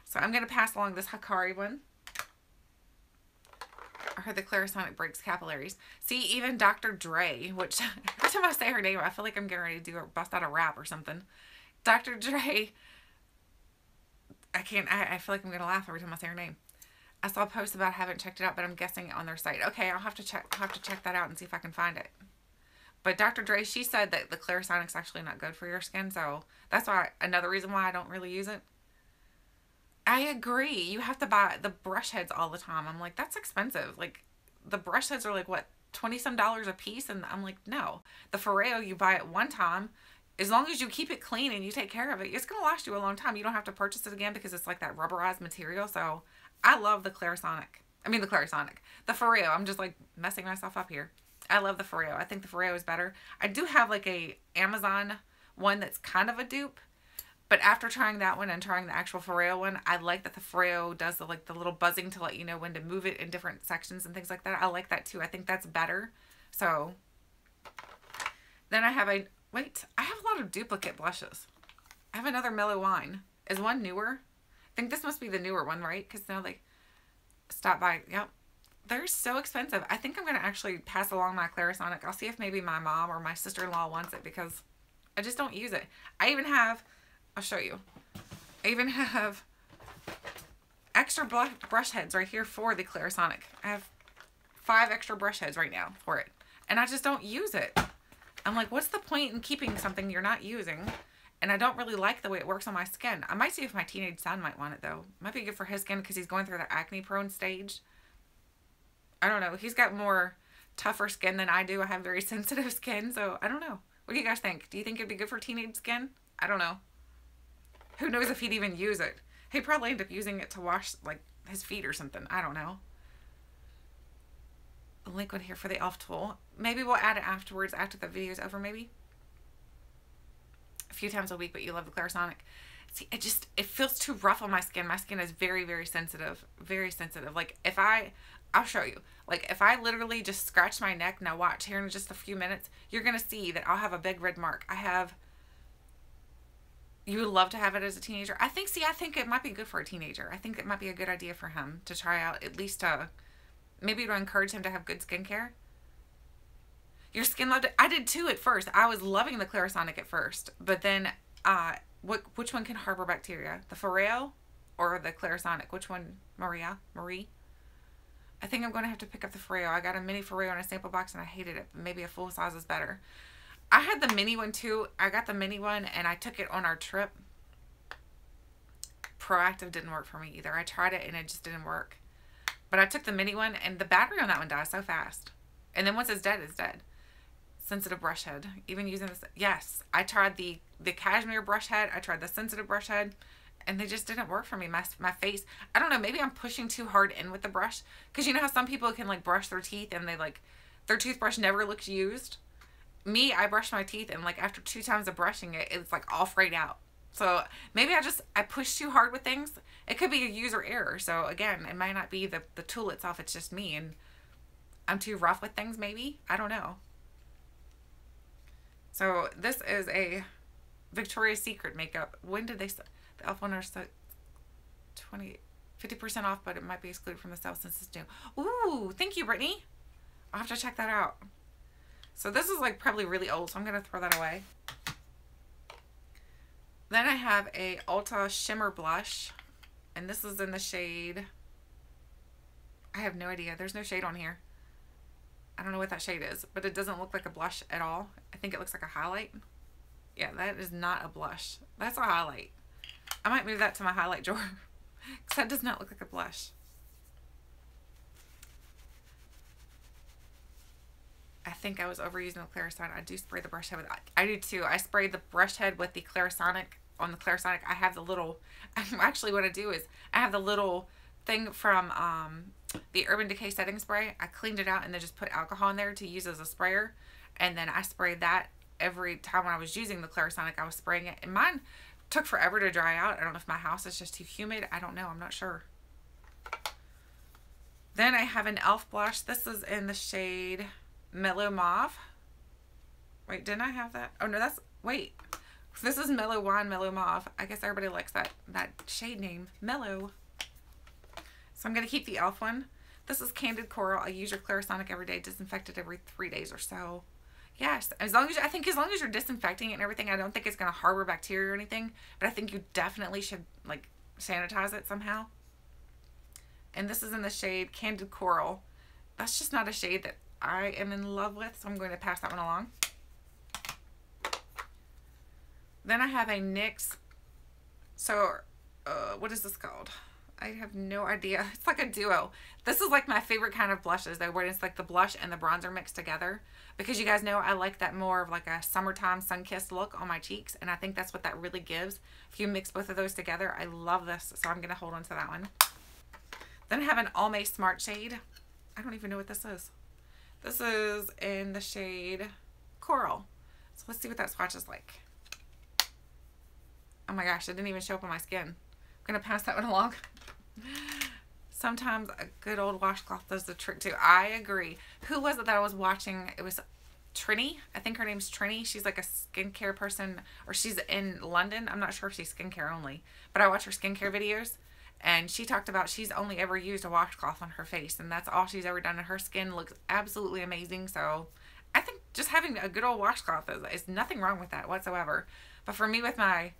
So I'm going to pass along this Hikari one. I heard the Clarisonic breaks capillaries. See, even Dr. Dre, which every time I say her name, I feel like I'm getting ready to bust out a rap or something. Dr. Dre, I feel like I'm going to laugh every time I say her name. I saw a post about it, haven't checked it out, but I'm guessing on their site. Okay, I'll have to check that out and see if I can find it. But Dr. Dre, she said that the Clarisonic's actually not good for your skin, so that's why another reason why I don't really use it. I agree. You have to buy the brush heads all the time. I'm like, that's expensive. Like, the brush heads are like, what, $20-some a piece? And I'm like, no. The Foreo, you buy it one time. As long as you keep it clean and you take care of it, it's going to last you a long time. You don't have to purchase it again because it's like that rubberized material. So, I love the Clarisonic. The Foreo. I'm just like messing myself up here. I love the Foreo. I think the Foreo is better. I do have like a Amazon one that's kind of a dupe. But after trying that one and trying the actual Foreo one, I like that the Foreo does the little buzzing to let you know when to move it in different sections and things like that. I like that too. I think that's better. So then I have I have a lot of duplicate blushes. I have another Mellow Wine. Is one newer? I think this must be the newer one, right? Because now they stop by. Yep. They're so expensive. I think I'm going to actually pass along my Clarisonic. I'll see if maybe my mom or my sister-in-law wants it because I just don't use it. I even have... I'll show you. I even have extra brush heads right here for the Clarisonic. I have 5 extra brush heads right now for it. And I just don't use it. I'm like, what's the point in keeping something you're not using? And I don't really like the way it works on my skin. I might see if my teenage son might want it though. Might be good for his skin because he's going through the acne prone stage. I don't know. He's got more tougher skin than I do. I have very sensitive skin. So I don't know. What do you guys think? Do you think it'd be good for teenage skin? I don't know. Who knows if he'd even use it? He'd probably end up using it to wash, like, his feet or something. I don't know. A liquid here for the e.l.f. tool. Maybe we'll add it afterwards, after the video's over, maybe. A few times a week, but you love the Clarisonic. See, it feels too rough on my skin. My skin is very, very sensitive. Very sensitive. Like, I'll show you. Like, if I literally just scratch my neck, now watch, here in just a few minutes, you're going to see that I'll have a big red mark. You would love to have it as a teenager. I think it might be good for a teenager. I think it might be a good idea for him to try out, at least maybe to encourage him to have good skincare. Your skin loved it. I did too at first. I was loving the Clarisonic at first, but then which one can harbor bacteria? The Foreo or the Clarisonic? Which one, Marie? I think I'm going to have to pick up the Foreo. I got a mini Foreo in a sample box and I hated it, but maybe a full size is better. I had the mini one too. I got the mini one and I took it on our trip. Proactive didn't work for me either. I tried it and it just didn't work. But I took the mini one and the battery on that one dies so fast. And then once it's dead, it's dead. Sensitive brush head. Even using this. Yes. I tried the cashmere brush head. I tried the sensitive brush head. And they just didn't work for me. My face. I don't know. Maybe I'm pushing too hard in with the brush. Because you know how some people can like brush their teeth and their toothbrush never looks used. Me, I brush my teeth and like after 2 times of brushing it, it's like all frayed out. So maybe I push too hard with things. It could be a user error. So again, it might not be the tool itself. It's just me and I'm too rough with things maybe. I don't know. So this is a Victoria's Secret makeup. When did they the e.l.f. one are 50% off, but it might be excluded from the sale since it's new. Ooh, thank you, Brittany. I'll have to check that out. So this is like probably really old, so I'm going to throw that away. Then I have a Ulta Shimmer Blush. And this is in the shade... I have no idea. There's no shade on here. I don't know what that shade is. But it doesn't look like a blush at all. I think it looks like a highlight. Yeah, that is not a blush. That's a highlight. I might move that to my highlight drawer. Because that does not look like a blush. I think I was overusing the Clarisonic. I do spray the brush head with I do too. I sprayed the brush head with the Clarisonic. On the Clarisonic, I have the little... Actually, what I do is I have the little thing from the Urban Decay setting spray. I cleaned it out and then just put alcohol in there to use as a sprayer. And then I sprayed that every time when I was using the Clarisonic. I was spraying it, and mine took forever to dry out. I don't know if my house is just too humid. I don't know. I'm not sure. Then I have an e.l.f. blush. This is in the shade Mellow Mauve. Wait, didn't I have that? Oh, no, that's... Wait. This is Mellow Wine, Mellow Mauve. I guess everybody likes that shade name. Mellow. So I'm going to keep the e.l.f. one. This is Candid Coral. I use your Clarisonic every day. Disinfect it every 3 days or so. Yes, I think as long as you're disinfecting it and everything, I don't think it's going to harbor bacteria or anything. But I think you definitely should, like, sanitize it somehow. And this is in the shade Candid Coral. That's just not a shade that I am in love with, so I'm going to pass that one along. Then I have a NYX. So, what is this called? I have no idea. It's like a duo. This is like my favorite kind of blushes, though, where it's like the blush and the bronzer mixed together. Because you guys know I like that more of like a summertime sun-kissed look on my cheeks. And I think that's what that really gives. If you mix both of those together, I love this. So I'm going to hold on to that one. Then I have an Almay Smart shade. I don't even know what this is. This is in the shade Coral. So let's see what that swatch is like. Oh my gosh, it didn't even show up on my skin. I'm going to pass that one along. Sometimes a good old washcloth does the trick too. I agree. Who was it that I was watching? It was Trini. I think her name's Trini. She's like a skincare person, or she's in London. I'm not sure if she's skincare only, but I watch her skincare videos, and she talked about she's only ever used a washcloth on her face, and that's all she's ever done, and her skin looks absolutely amazing. So I think just having a good old washcloth is nothing wrong with that whatsoever. But for me, with I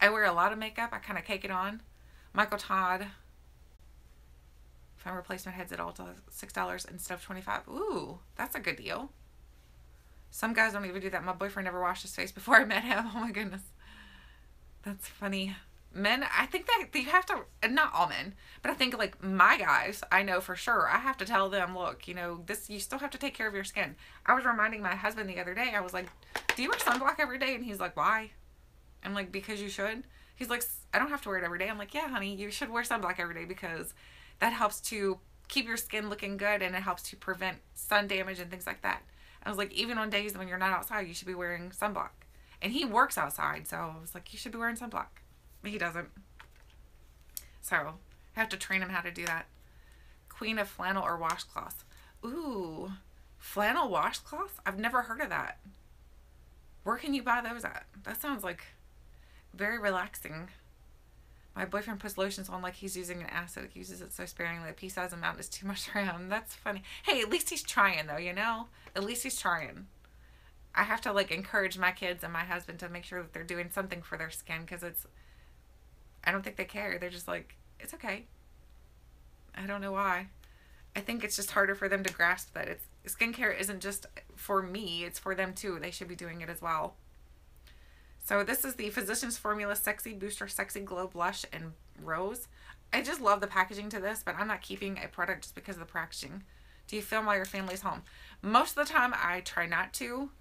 wear a lot of makeup. I kind of cake it on. Michael Todd. Found replacement heads at Ulta, $6 instead of $25. Ooh, that's a good deal. Some guys don't even do that. My boyfriend never washed his face before I met him. Oh my goodness. That's funny. Men, I think that you have to, not all men, but I think like my guys, I know for sure, I have to tell them, look, you know, you still have to take care of your skin. I was reminding my husband the other day, I was like, do you wear sunblock every day? And he's like, why? I'm like, because you should. He's like, I don't have to wear it every day. I'm like, yeah, honey, you should wear sunblock every day because that helps to keep your skin looking good, and it helps to prevent sun damage and things like that. I was like, even on days when you're not outside, you should be wearing sunblock. And he works outside, so I was like, you should be wearing sunblock. But he doesn't. So I have to train him how to do that. Queen of flannel or washcloth. Ooh, flannel washcloth? I've never heard of that. Where can you buy those at? That sounds like very relaxing. My boyfriend puts lotions on like he's using an acid. He uses it so sparingly. A pea-sized amount is too much for him. That's funny. Hey, at least he's trying though, you know? At least he's trying. I have to like encourage my kids and my husband to make sure that they're doing something for their skin, because I don't think they care. They're just like, it's okay. I don't know why. I think it's just harder for them to grasp that skincare isn't just for me, it's for them too. They should be doing it as well. So this is the Physicians Formula Sexy Booster Sexy Glow Blush in Rose. I just love the packaging to this, but I'm not keeping a product just because of the packaging. Do you film while your family's home? Most of the time I try not to,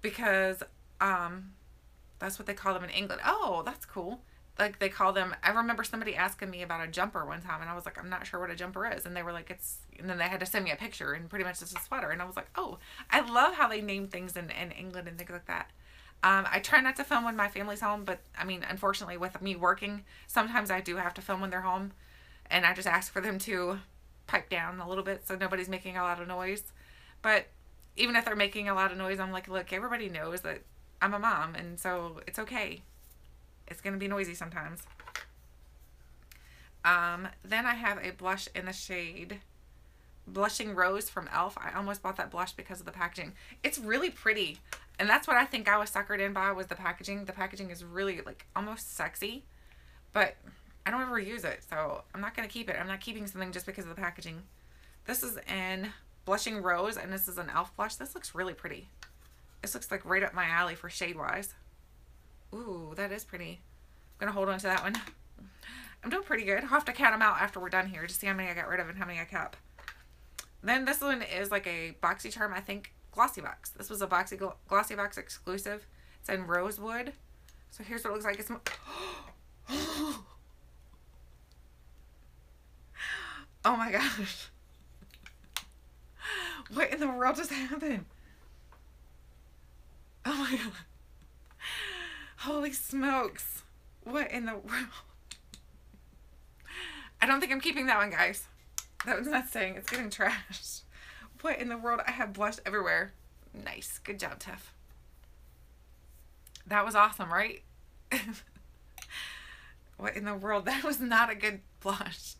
because that's what they call them in England. Oh, that's cool. Like they call them, I remember somebody asking me about a jumper one time, and I was like, I'm not sure what a jumper is. And they were like, and then they had to send me a picture, and pretty much it's a sweater. And I was like, oh, I love how they name things in England and things like that. I try not to film when my family's home, but I mean, unfortunately with me working, sometimes I do have to film when they're home, and I just ask for them to pipe down a little bit so nobody's making a lot of noise. But even if they're making a lot of noise, I'm like, look, everybody knows that I'm a mom, and so it's okay. It's going to be noisy sometimes. Then I have a blush in the shade Blushing Rose from e.l.f. I almost bought that blush because of the packaging. It's really pretty. And that's what I think I was suckered in by, was the packaging. The packaging is really like almost sexy, but I don't ever use it. So I'm not going to keep it. I'm not keeping something just because of the packaging. This is in Blushing Rose, and this is an e.l.f. blush. This looks really pretty. This looks like right up my alley for shade wise. Ooh, that is pretty. I'm going to hold on to that one. I'm doing pretty good. I'll have to count them out after we're done here to see how many I got rid of and how many I kept. Then this one is like a BoxyCharm, I think, Glossy Box. This was a Glossy Box exclusive. It's in Rosewood. So here's what it looks like. It's oh my gosh. What in the world just happened? Holy smokes. What in the world? I don't think I'm keeping that one, guys. That one's not staying. It's getting trashed. What in the world? I have blush everywhere. Nice. Good job, Tiff. That was awesome, right? What in the world? That was not a good blush.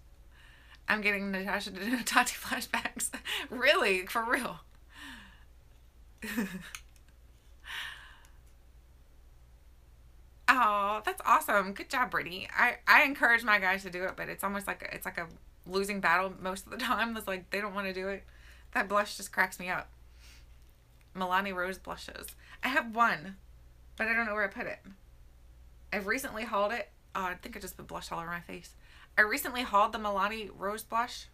I'm getting Natasha to do Tati flashbacks. Really? For real? Oh, that's awesome. Good job, Brittany. I encourage my guys to do it, but it's almost like it's like a losing battle most of the time. It's like they don't want to do it. That blush just cracks me up. Milani Rose blushes. I have one, but I don't know where I put it. I've recently hauled it. Oh, I think I just put blush all over my face. I recently hauled the Milani Rose blush,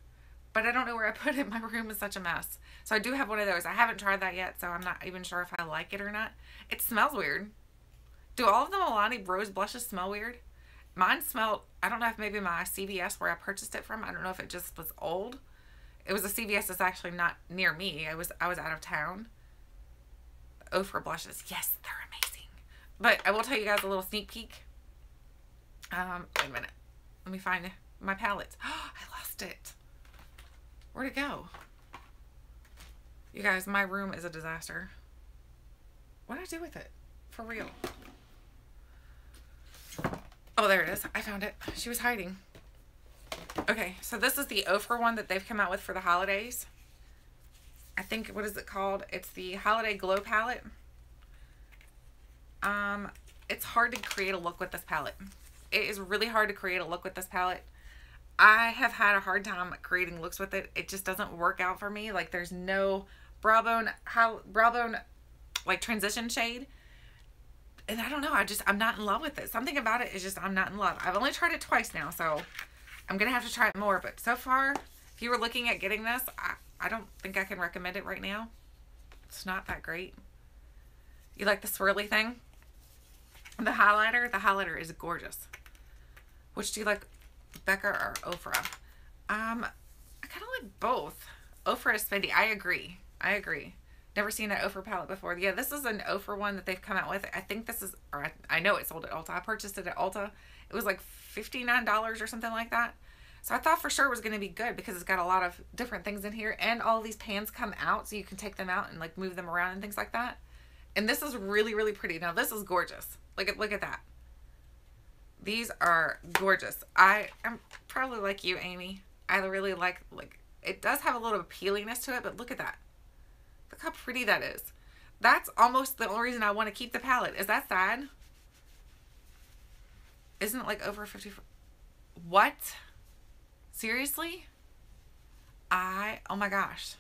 but I don't know where I put it. My room is such a mess. So I do have one of those. I haven't tried that yet, so I'm not even sure if I like it or not. It smells weird. Do all of the Milani Rose blushes smell weird? Mine smelled, I don't know if maybe my CVS where I purchased it from, I don't know if it just was old. It was a CVS that's actually not near me. I was out of town. Ofra blushes. Yes, they're amazing. But I will tell you guys a little sneak peek. Wait a minute. Let me find my palette. Oh, I lost it. Where'd it go? You guys, my room is a disaster. What did I do with it? For real. Oh, there it is. I found it. She was hiding. Okay, so this is the Ofra one that they've come out with for the holidays. I think, what is it called? It's the Holiday Glow Palette. It's hard to create a look with this palette. It is really hard to create a look with this palette. I have had a hard time creating looks with it. It just doesn't work out for me. Like, there's no brow bone like transition shade. And I don't know, I'm not in love with it. Something about it is just, I'm not in love. I've only tried it twice now, so I'm going to have to try it more. But so far, if you were looking at getting this, I don't think I can recommend it right now. It's not that great. You like the swirly thing? The highlighter is gorgeous. Which do you like, Becca or Ofra? I kind of like both. Ofra is spendy. I agree. Never seen an Ofra palette before. Yeah, this is an Ofra one that they've come out with. I think this is, or I know it sold at Ulta. I purchased it at Ulta. It was like $59 or something like that. So I thought for sure it was going to be good because it's got a lot of different things in here. And all these pans come out so you can take them out and like move them around and things like that. And this is really, really pretty. Now this is gorgeous. Look at that. These are gorgeous. I'm probably like you, Amy. I really like, it does have a little appealingness to it, but look at that. Look how pretty that is. That's almost the only reason I want to keep the palette. Is that sad? Isn't it like over 50? What? Seriously? Oh my gosh.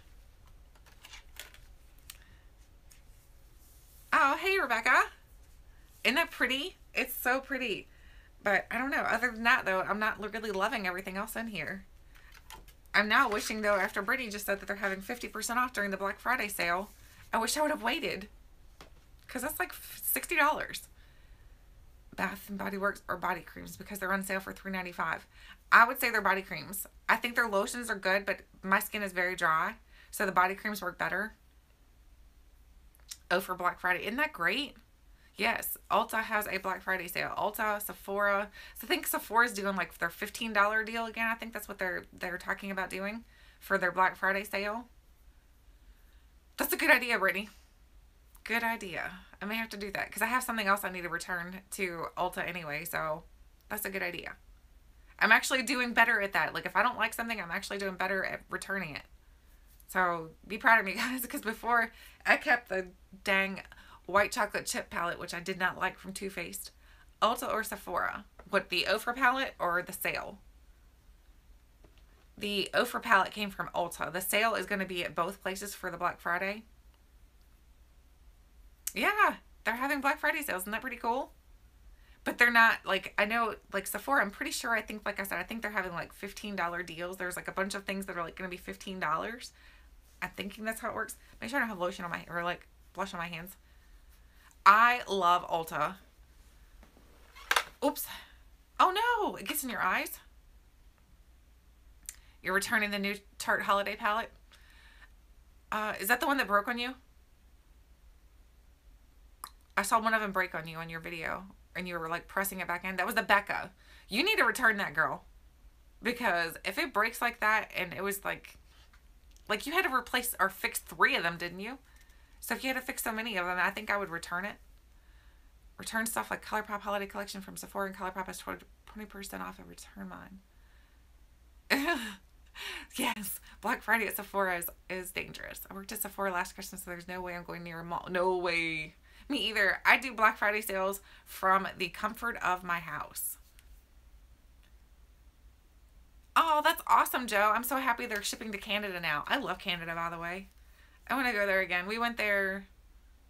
Oh, hey, Rebecca. Isn't that pretty? It's so pretty. But I don't know. Other than that, though, I'm not really loving everything else in here. I'm now wishing, though, after Brittany just said that they're having 50% off during the Black Friday sale, I wish I would have waited. Because that's like $60. Bath and Body Works or body creams because they're on sale for $3.95. I would say they're body creams. I think their lotions are good, but my skin is very dry. So the body creams work better. Oh, for Black Friday. Isn't that great? Yes, Ulta has a Black Friday sale. Ulta, Sephora. So I think Sephora's doing like their $15 deal again. I think that's what they're talking about doing for their Black Friday sale. That's a good idea, Brittany. Good idea. I may have to do that because I have something else I need to return to Ulta anyway. So that's a good idea. I'm actually doing better at that. Like if I don't like something, I'm actually doing better at returning it. So be proud of me, guys, because before I kept the dang white chocolate chip palette, which I did not like from Too Faced. Ulta or Sephora? What, the Ofra palette or the sale? The Ofra palette came from Ulta. The sale is going to be at both places for the Black Friday. Yeah, they're having Black Friday sales. Isn't that pretty cool? But they're not, like, I know, like Sephora, I'm pretty sure, I think, like I said, I think they're having like $15 deals. There's like a bunch of things that are like going to be $15. I'm thinking that's how it works. Make sure I don't have lotion on my, or like blush on my hands. I love Ulta. Oops. Oh no, it gets in your eyes. You're returning the new Tarte Holiday palette. Is that the one that broke on you? I saw one of them break on you on your video, and you were like pressing it back in. That was the Becca. You need to return that, girl. Because if it breaks like that, and it was like you had to replace or fix 3 of them, didn't you? So if you had to fix so many of them, I think I would return it. Return stuff like ColourPop Holiday Collection from Sephora, and ColourPop has 20% off. I return mine. Yes, Black Friday at Sephora is dangerous. I worked at Sephora last Christmas, so there's no way I'm going near a mall. No way. Me either. I do Black Friday sales from the comfort of my house. Oh, that's awesome, Joe. I'm so happy they're shipping to Canada now. I love Canada, by the way. I want to go there again. We went there,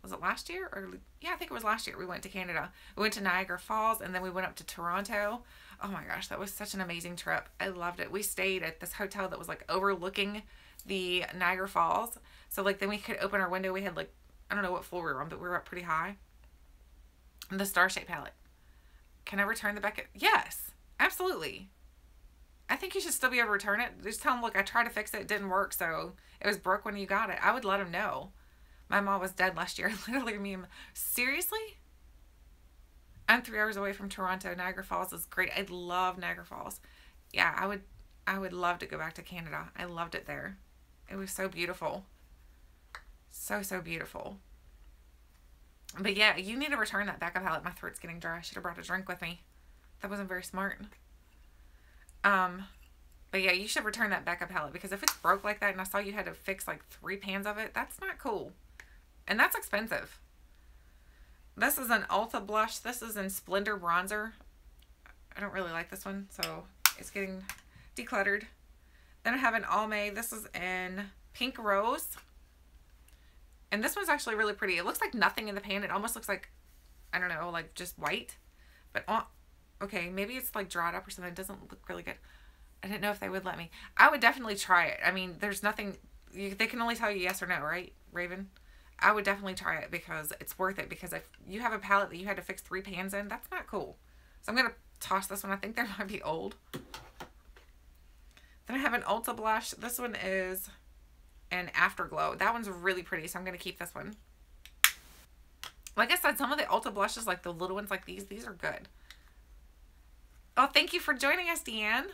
was it last year? Or yeah, I think it was last year we went to Canada. We went to Niagara Falls, and then we went up to Toronto. Oh my gosh, that was such an amazing trip. I loved it. We stayed at this hotel that was like overlooking the Niagara Falls. So like then we could open our window. We had like, I don't know what floor we were on, but we were up pretty high. And the Star-shaped palette. Can I return the bucket? Yes, absolutely. I think you should still be able to return it. Just tell them, look, I tried to fix it. It didn't work, so it was broke when you got it. I would let them know. My mom was dead last year. Literally, me and seriously? I'm 3 hours away from Toronto. Niagara Falls is great. I love Niagara Falls. Yeah, I would love to go back to Canada. I loved it there. It was so beautiful. So, so beautiful. But yeah, you need to return that backup palette. My throat's getting dry. I should have brought a drink with me. That wasn't very smart. But yeah, you should return that backup palette, because if it's broke like that and I saw you had to fix like 3 pans of it, that's not cool. And that's expensive. This is an Ulta blush. This is in Splendor Bronzer. I don't really like this one, so it's getting decluttered. Then I have an Almay. This is in Pink Rose. And this one's actually really pretty. It looks like nothing in the pan. It almost looks like, I don't know, like just white. But, okay, maybe it's like dried up or something. It doesn't look really good. I didn't know if they would let me. I would definitely try it. I mean, there's nothing, they can only tell you yes or no, right, Raven? I would definitely try it because it's worth it. Because if you have a palette that you had to fix 3 pans in, that's not cool. So I'm going to toss this one. I think they might be old. Then I have an Ulta blush. This one is an Afterglow. That one's really pretty, so I'm going to keep this one. Like I said, some of the Ulta blushes, like the little ones like these are good. Oh, thank you for joining us, Deanne.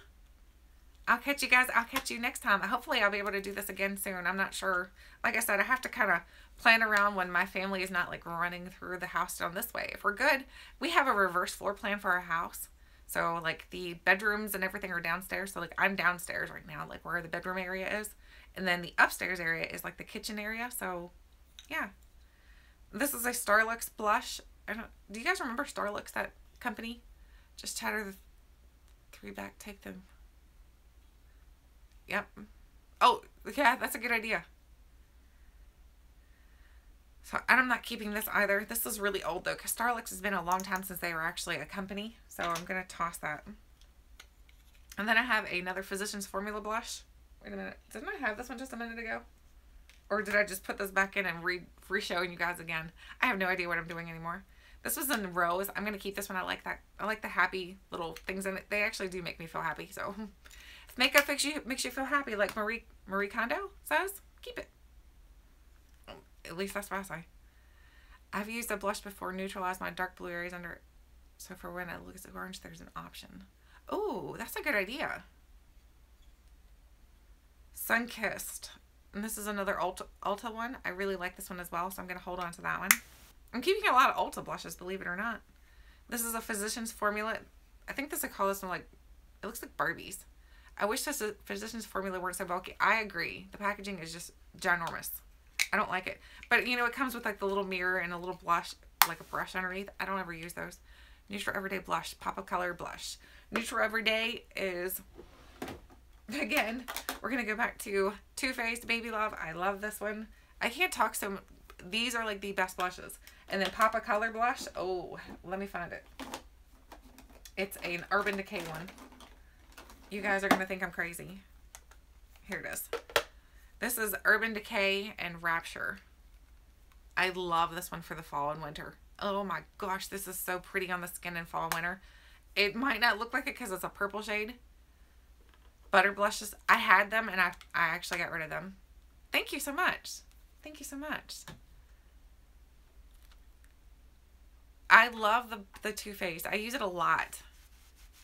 I'll catch you guys. I'll catch you next time. Hopefully I'll be able to do this again soon. I'm not sure. Like I said, I have to kind of plan around when my family is not like running through the house down this way. If we're good, we have a reverse floor plan for our house. So like the bedrooms and everything are downstairs. So like I'm downstairs right now, like where the bedroom area is. And then the upstairs area is like the kitchen area. So yeah. This is a Starlux blush. Do you guys remember Starlux, that company? Just chatter the 3 back, take them. Yep. Oh, yeah, that's a good idea. So I'm not keeping this either. This is really old though, because Starlux has been a long time since they were actually a company. So I'm going to toss that. And then I have another Physicians Formula blush. Wait a minute. Didn't I have this one just a minute ago? Or did I just put this back in and re-showing you guys again? I have no idea what I'm doing anymore. This was in Rose. I'm going to keep this one. I like that. I like the happy little things in it. They actually do make me feel happy. So if makeup makes you feel happy, like Marie Kondo says, keep it. At least that's what I say. I've used a blush before, neutralize my dark blue areas under it. So for when it looks orange, there's an option. Oh, that's a good idea. Sunkissed. And this is another Ulta one. I really like this one as well, so I'm going to hold on to that one. I'm keeping a lot of Ulta blushes, believe it or not. This is a Physicians Formula. I think this, I call this one like, it looks like Barbies. I wish this Physicians Formula weren't so bulky. I agree. The packaging is just ginormous. I don't like it. But, you know, it comes with like the little mirror and a little blush, like a brush underneath. I don't ever use those. Neutral Everyday Blush. Pop-Up Color Blush. Neutral Everyday is, again, we're going to go back to Too Faced Baby Love. I love this one. I can't talk so much. These are like the best blushes. And then Pop-Up Color Blush. Oh, let me find it. It's an Urban Decay one. You guys are going to think I'm crazy. Here it is. This is Urban Decay and Rapture. I love this one for the fall and winter. Oh my gosh, this is so pretty on the skin in fall and winter. It might not look like it because it's a purple shade. Butter blushes. I had them and I actually got rid of them. Thank you so much. Thank you so much. I love the Too Faced. I use it a lot.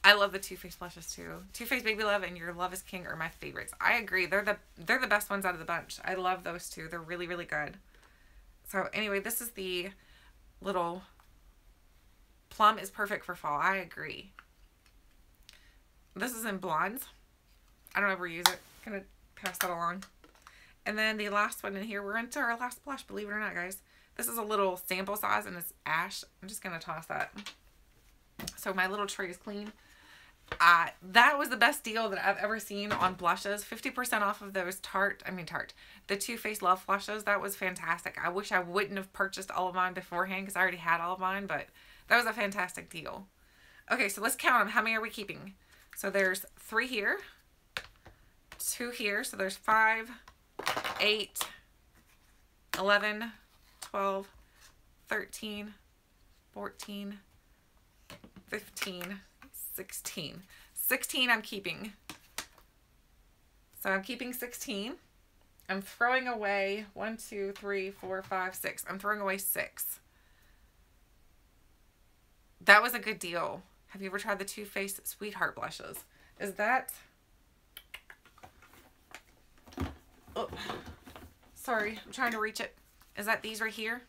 I love the Too Faced blushes too. Too Faced Baby Love and Your Love Is King are my favorites. I agree. They're the best ones out of the bunch. I love those two. They're really, really good. So anyway, this is the little plum is perfect for fall. I agree. This is in blondes. I don't ever use it. Gonna pass that along. And then the last one in here, we're into our last blush, believe it or not, guys. This is a little sample size and it's Ash. I'm just gonna toss that. So my little tray is clean. That was the best deal that I've ever seen on blushes. 50% off of those the Too Faced Love Flushes. That was fantastic. I wish I wouldn't have purchased all of mine beforehand because I already had all of mine, but that was a fantastic deal. Okay, so let's count them. How many are we keeping? So there's 3 here, 2 here, so there's 5, 8, 11, 12, 13, 14, 15, 16. 16 I'm keeping. So I'm keeping 16. I'm throwing away 1, 2, 3, 4, 5, 6. I'm throwing away 6. That was a good deal. Have you ever tried the Too Faced Sweetheart blushes? Is that... Oh, sorry. I'm trying to reach it. Is that these right here?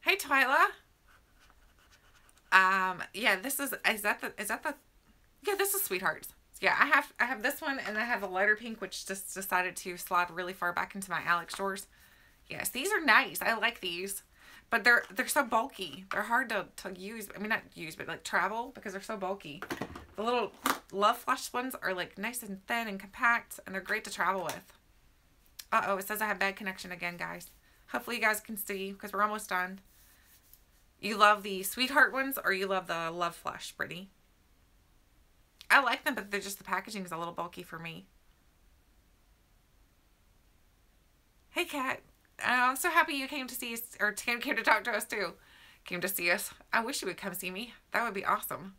Hey, Twyla. Yeah, this is that the, yeah, this is Sweethearts. Yeah, I have this one and I have the lighter pink, which just decided to slide really far back into my Alex drawers. Yes, these are nice. I like these, but they're so bulky. They're hard to use. I mean, not use, but like travel because they're so bulky. The little Love Flush ones are like nice and thin and compact, and they're great to travel with. Uh-oh, it says I have bad connection again, guys. Hopefully you guys can see because we're almost done. You love the Sweetheart ones or you love the Love Flush, Brittany? I like them, but they're just, the packaging is a little bulky for me. Hey, Kat. I'm so happy you came to see us, or came to talk to us too. Came to see us. I wish you would come see me. That would be awesome.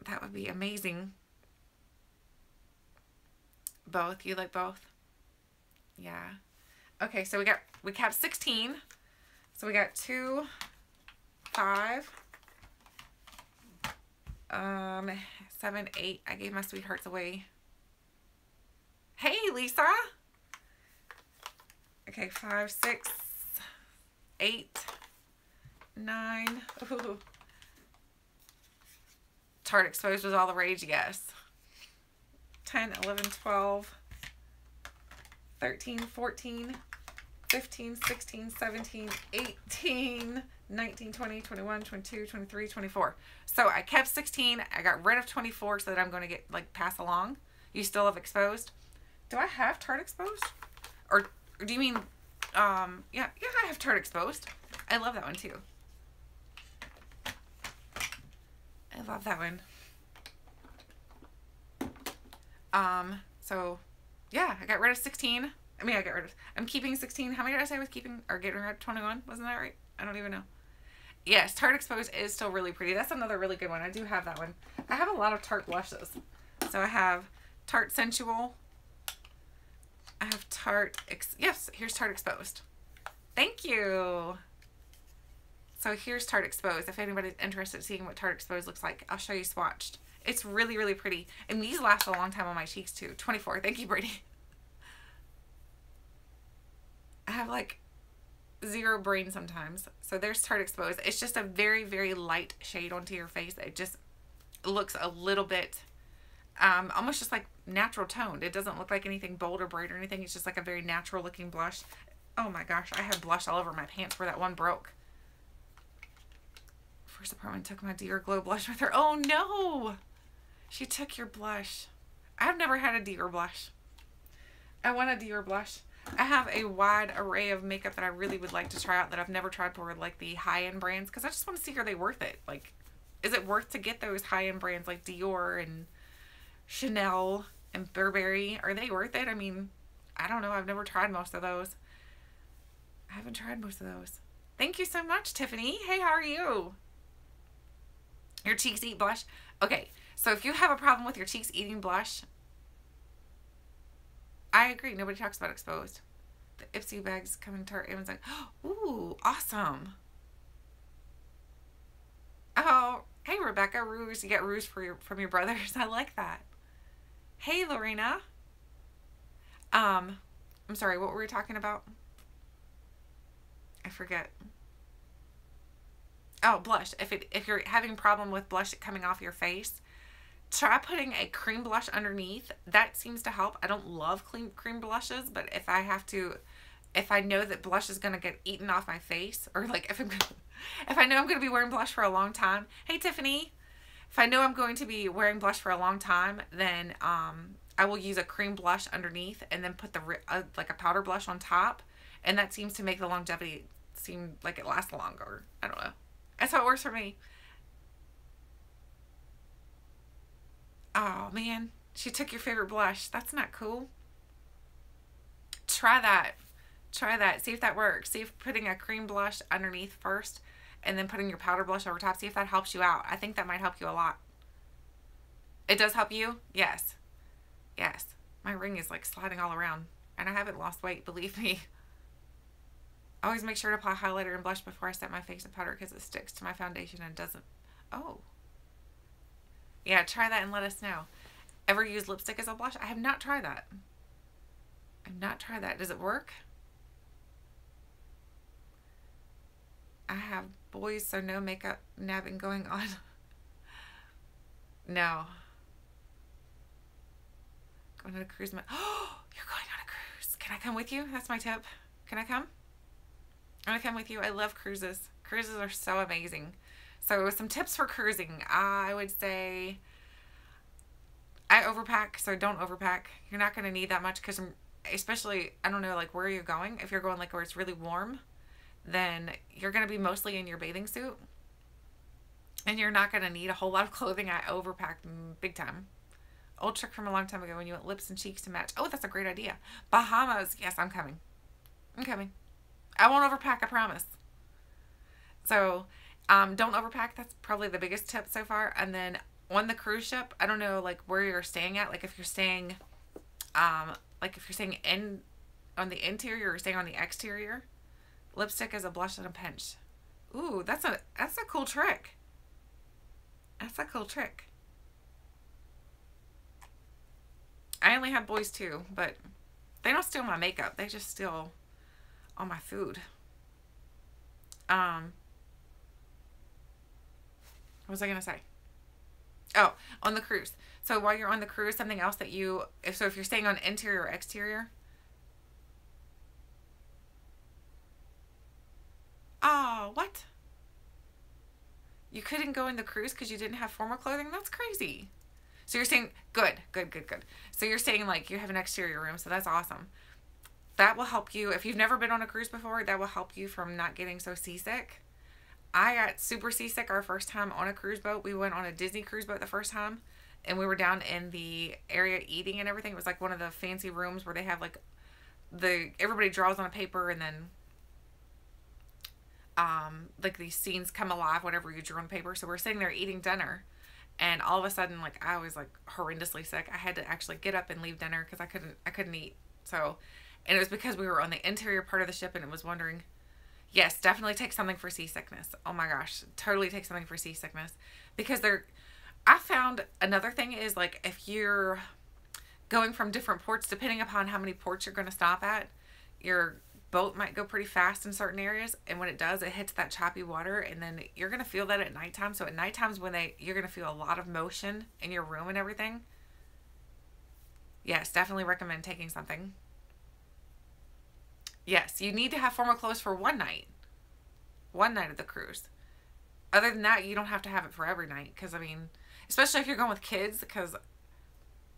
That would be amazing. Both? You like both? Yeah. Okay, so we kept 16. So we got 2, 5, 7, 8. I gave my Sweethearts away. Hey, Lisa. Okay, 5, 6, 8, 9. Ooh. Tarte Exposed was all the rage, yes. 10, 11, 12, 13, 14, 15, 16, 17, 18, 19, 20, 21, 22, 23, 24. So I kept 16. I got rid of 24 so that I'm going to get, like, pass along. You still have Exposed? Do I have Tarte Exposed? Or do you mean, yeah, I have Tarte Exposed. I love that one too. I love that one. So yeah, I got rid of 16. I mean, I'm keeping 16. How many did I say I was keeping, or getting rid of 21? Wasn't that right? I don't even know. Yes, Tarte Exposed is still really pretty. That's another really good one. I do have that one. I have a lot of Tarte blushes. So I have Tarte Sensual. I have Tarte, yes, here's Tarte Exposed. Thank you. So here's Tarte Exposed. If anybody's interested in seeing what Tarte Exposed looks like, I'll show you swatched. It's really, really pretty. And these last a long time on my cheeks too. 24. Thank you, Brady. I have like 0 brain sometimes. So there's Tarte Exposed. It's just a very, very light shade onto your face. It just looks a little bit, almost just like natural toned. It doesn't look like anything bold or bright or anything. It's just like a very natural looking blush. Oh my gosh, I have blush all over my pants where that one broke. First apartment took my Dior Glow blush with her. Oh no! She took your blush. I've never had a Dior blush. I want a Dior blush. I have a wide array of makeup that I really would like to try out that I've never tried for, like the high-end brands, because I just want to see, are they worth it? Like, is it worth to get those high-end brands like Dior and Chanel and Burberry? Are they worth it? I mean, I don't know. I've never tried most of those. I haven't tried most of those. Thank you so much, Tiffany. Hey, how are you? Your cheeks eat blush? Okay, so if you have a problem with your cheeks eating blush, I agree. Nobody talks about exposed. The Ipsy bags coming to her. Everyone's like, ooh, awesome. Oh, hey, Rebecca. Ruse. You get ruse from your brothers. I like that. Hey, Lorena. I'm sorry. What were we talking about? I forget. Oh, blush. If you're having a problem with blush coming off your face, try putting a cream blush underneath. That seems to help. I don't love cream blushes, but if I know that blush is gonna get eaten off my face, or like if I know I'm gonna be wearing blush for a long time. Hey, Tiffany. If I know I'm going to be wearing blush for a long time, then I will use a cream blush underneath and then put like a powder blush on top, and that seems to make the longevity seem like it lasts longer. I don't know. That's how it works for me. Oh man, she took your favorite blush. That's not cool. Try that. Try that. See if that works. See if putting a cream blush underneath first and then putting your powder blush over top. See if that helps you out. I think that might help you a lot. It does help you? Yes. Yes. My ring is like sliding all around. And I haven't lost weight, believe me. Always make sure to apply highlighter and blush before I set my face in powder because it sticks to my foundation and doesn't. Oh. Yeah, try that and let us know. Ever use lipstick as a blush? I have not tried that. I've not tried that. Does it work? I have boys, so no makeup nabbing going on. No. Going on a cruise. Oh, you're going on a cruise. Can I come with you? That's my tip. Can I come? I'm gonna come with you. I love cruises. Cruises are so amazing. So some tips for cruising. I would say I overpack, so don't overpack. You're not gonna need that much because especially, I don't know, like where you're going. If you're going like where it's really warm, then you're gonna be mostly in your bathing suit. And you're not gonna need a whole lot of clothing. I overpacked big time. Old trick from a long time ago when you want lips and cheeks to match. Oh, that's a great idea. Bahamas. Yes, I'm coming. I'm coming. I won't overpack, I promise. So, don't overpack. That's probably the biggest tip so far. And then on the cruise ship, I don't know like where you're staying at. Like if you're staying, in on the interior or staying on the exterior, lipstick is a blush and a pinch. Ooh, that's a cool trick. That's a cool trick. I only have boys too, but they don't steal my makeup. They just steal all my food. What was I gonna say? Oh, on the cruise. So while you're on the cruise, something else that if you're staying on interior or exterior. Oh, what? You couldn't go in the cruise because you didn't have formal clothing? That's crazy. So you're saying, good. So you're saying like you have an exterior room, so that's awesome. That will help you. If you've never been on a cruise before, that will help you from not getting so seasick. I got super seasick our first time on a cruise boat. We went on a Disney cruise boat the first time, and we were down in the area eating and everything. It was like one of the fancy rooms where they have like everybody draws on a paper, and then like these scenes come alive whenever you drew on paper. So we're sitting there eating dinner, and all of a sudden, like I was like horrendously sick. I had to actually get up and leave dinner because I couldn't eat. So, and it was because we were on the interior part of the ship, and it was wondering. Yes, definitely take something for seasickness. Oh my gosh, totally take something for seasickness. Because I found another thing is like if you're going from different ports, depending upon how many ports you're going to stop at, your boat might go pretty fast in certain areas. And when it does, it hits that choppy water, and then you're going to feel that at nighttime. So at nighttimes you're going to feel a lot of motion in your room and everything. Yes, definitely recommend taking something. Yes, you need to have formal clothes for one night. One night of the cruise. Other than that, you don't have to have it for every night. Because, I mean, especially if you're going with kids. Because,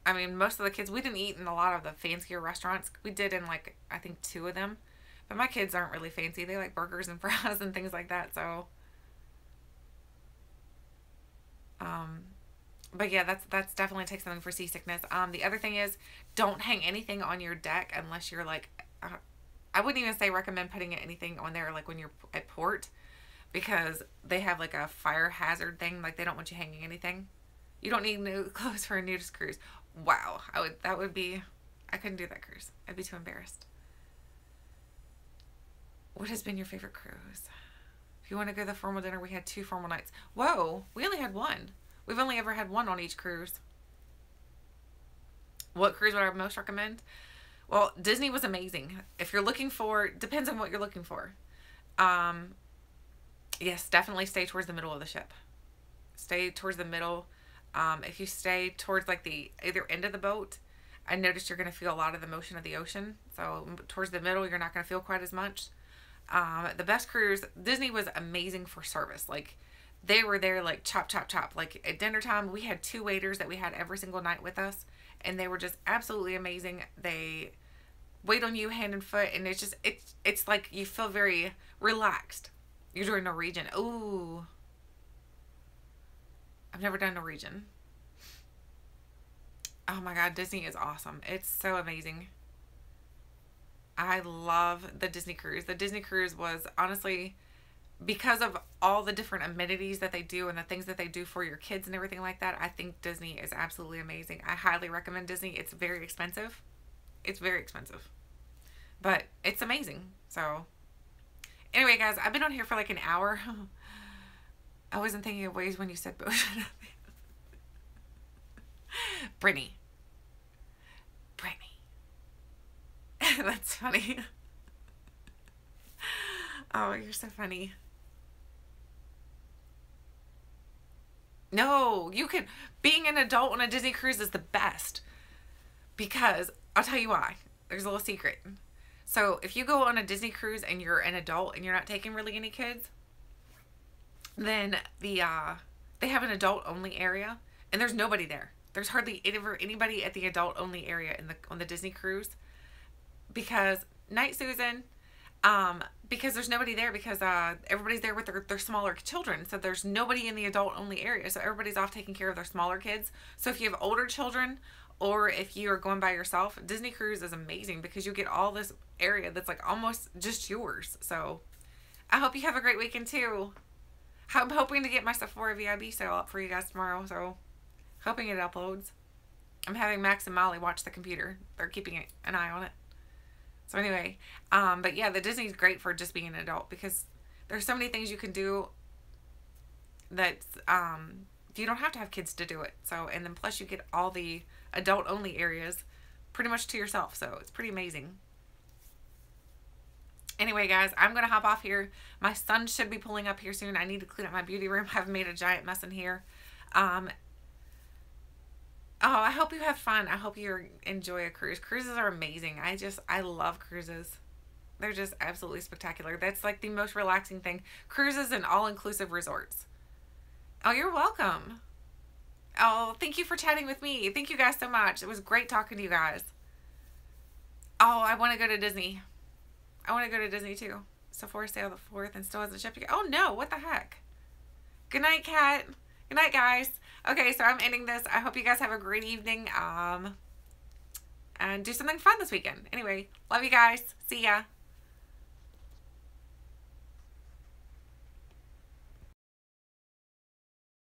I mean, most of the kids, we didn't eat in a lot of the fancier restaurants. We did in, like, I think 2 of them. But my kids aren't really fancy. They like burgers and fries and things like that. So, but yeah, that's definitely takes something for seasickness. The other thing is, don't hang anything on your deck unless you're, like... I wouldn't even say recommend putting anything on there like when you're at port, because they have like a fire hazard thing. Like they don't want you hanging anything. You don't need new clothes for a nudist cruise. Wow, I I couldn't do that cruise. I'd be too embarrassed. What has been your favorite cruise? If you want to go to the formal dinner, we had 2 formal nights. Whoa, we only had 1. We've only ever had 1 on each cruise. What cruise would I most recommend? Well, Disney was amazing. If you're looking for, depends on what you're looking for. Yes, definitely stay towards the middle of the ship. Stay towards the middle. If you stay towards like the either end of the boat, I noticed you're going to feel a lot of the motion of the ocean. So towards the middle, you're not going to feel quite as much. The best cruise, Disney was amazing for service. Like, they were there like chop, chop, chop. Like, at dinner time, we had 2 waiters that we had every single night with us. And they were just absolutely amazing. They wait on you hand and foot. And it's just, it's like you feel very relaxed. You're doing Norwegian. Ooh. I've never done Norwegian. Oh my God, Disney is awesome. It's so amazing. I love the Disney cruise. The Disney cruise was honestly, because of all the different amenities that they do and the things that they do for your kids and everything like that, I think Disney is absolutely amazing. I highly recommend Disney. It's very expensive. It's very expensive. But it's amazing. So, anyway, guys, I've been on here for like an hour. I wasn't thinking of ways when you said boat. Brittany. That's funny. Oh, you're so funny. No, you can. Being an adult on a Disney cruise is the best. Because, I'll tell you why. There's a little secret. So, if you go on a Disney cruise and you're an adult and you're not taking really any kids, then they have an adult only area and there's nobody there. There's hardly ever anybody at the adult only area on the Disney cruise. Because, night Susan, because there's nobody there because everybody's there with their smaller children. So there's nobody in the adult only area. So everybody's off taking care of their smaller kids. So if you have older children or if you are going by yourself, Disney Cruise is amazing because you get all this area that's like almost just yours. So I hope you have a great weekend too. I'm hoping to get my Sephora VIB sale up for you guys tomorrow. So hoping it uploads. I'm having Max and Molly watch the computer. They're keeping an eye on it. So anyway, but yeah, the Disney's great for just being an adult because there's so many things you can do that you don't have to have kids to do it. So, and then plus you get all the adult only areas pretty much to yourself. So it's pretty amazing. Anyway, guys, I'm going to hop off here. My son should be pulling up here soon. I need to clean up my beauty room. I've made a giant mess in here. Oh, I hope you have fun. I hope you enjoy a cruise. Cruises are amazing. I love cruises. They're just absolutely spectacular. That's like the most relaxing thing. Cruises and all-inclusive resorts. Oh, you're welcome. Oh, thank you for chatting with me. Thank you guys so much. It was great talking to you guys. Oh, I want to go to Disney. I want to go to Disney too. Sephora sale the 4th and still hasn't shipped yet. Oh no, what the heck? Good night, Kat. Good night, guys. Okay, so I'm ending this. I hope you guys have a great evening. And do something fun this weekend. Anyway, love you guys. See ya.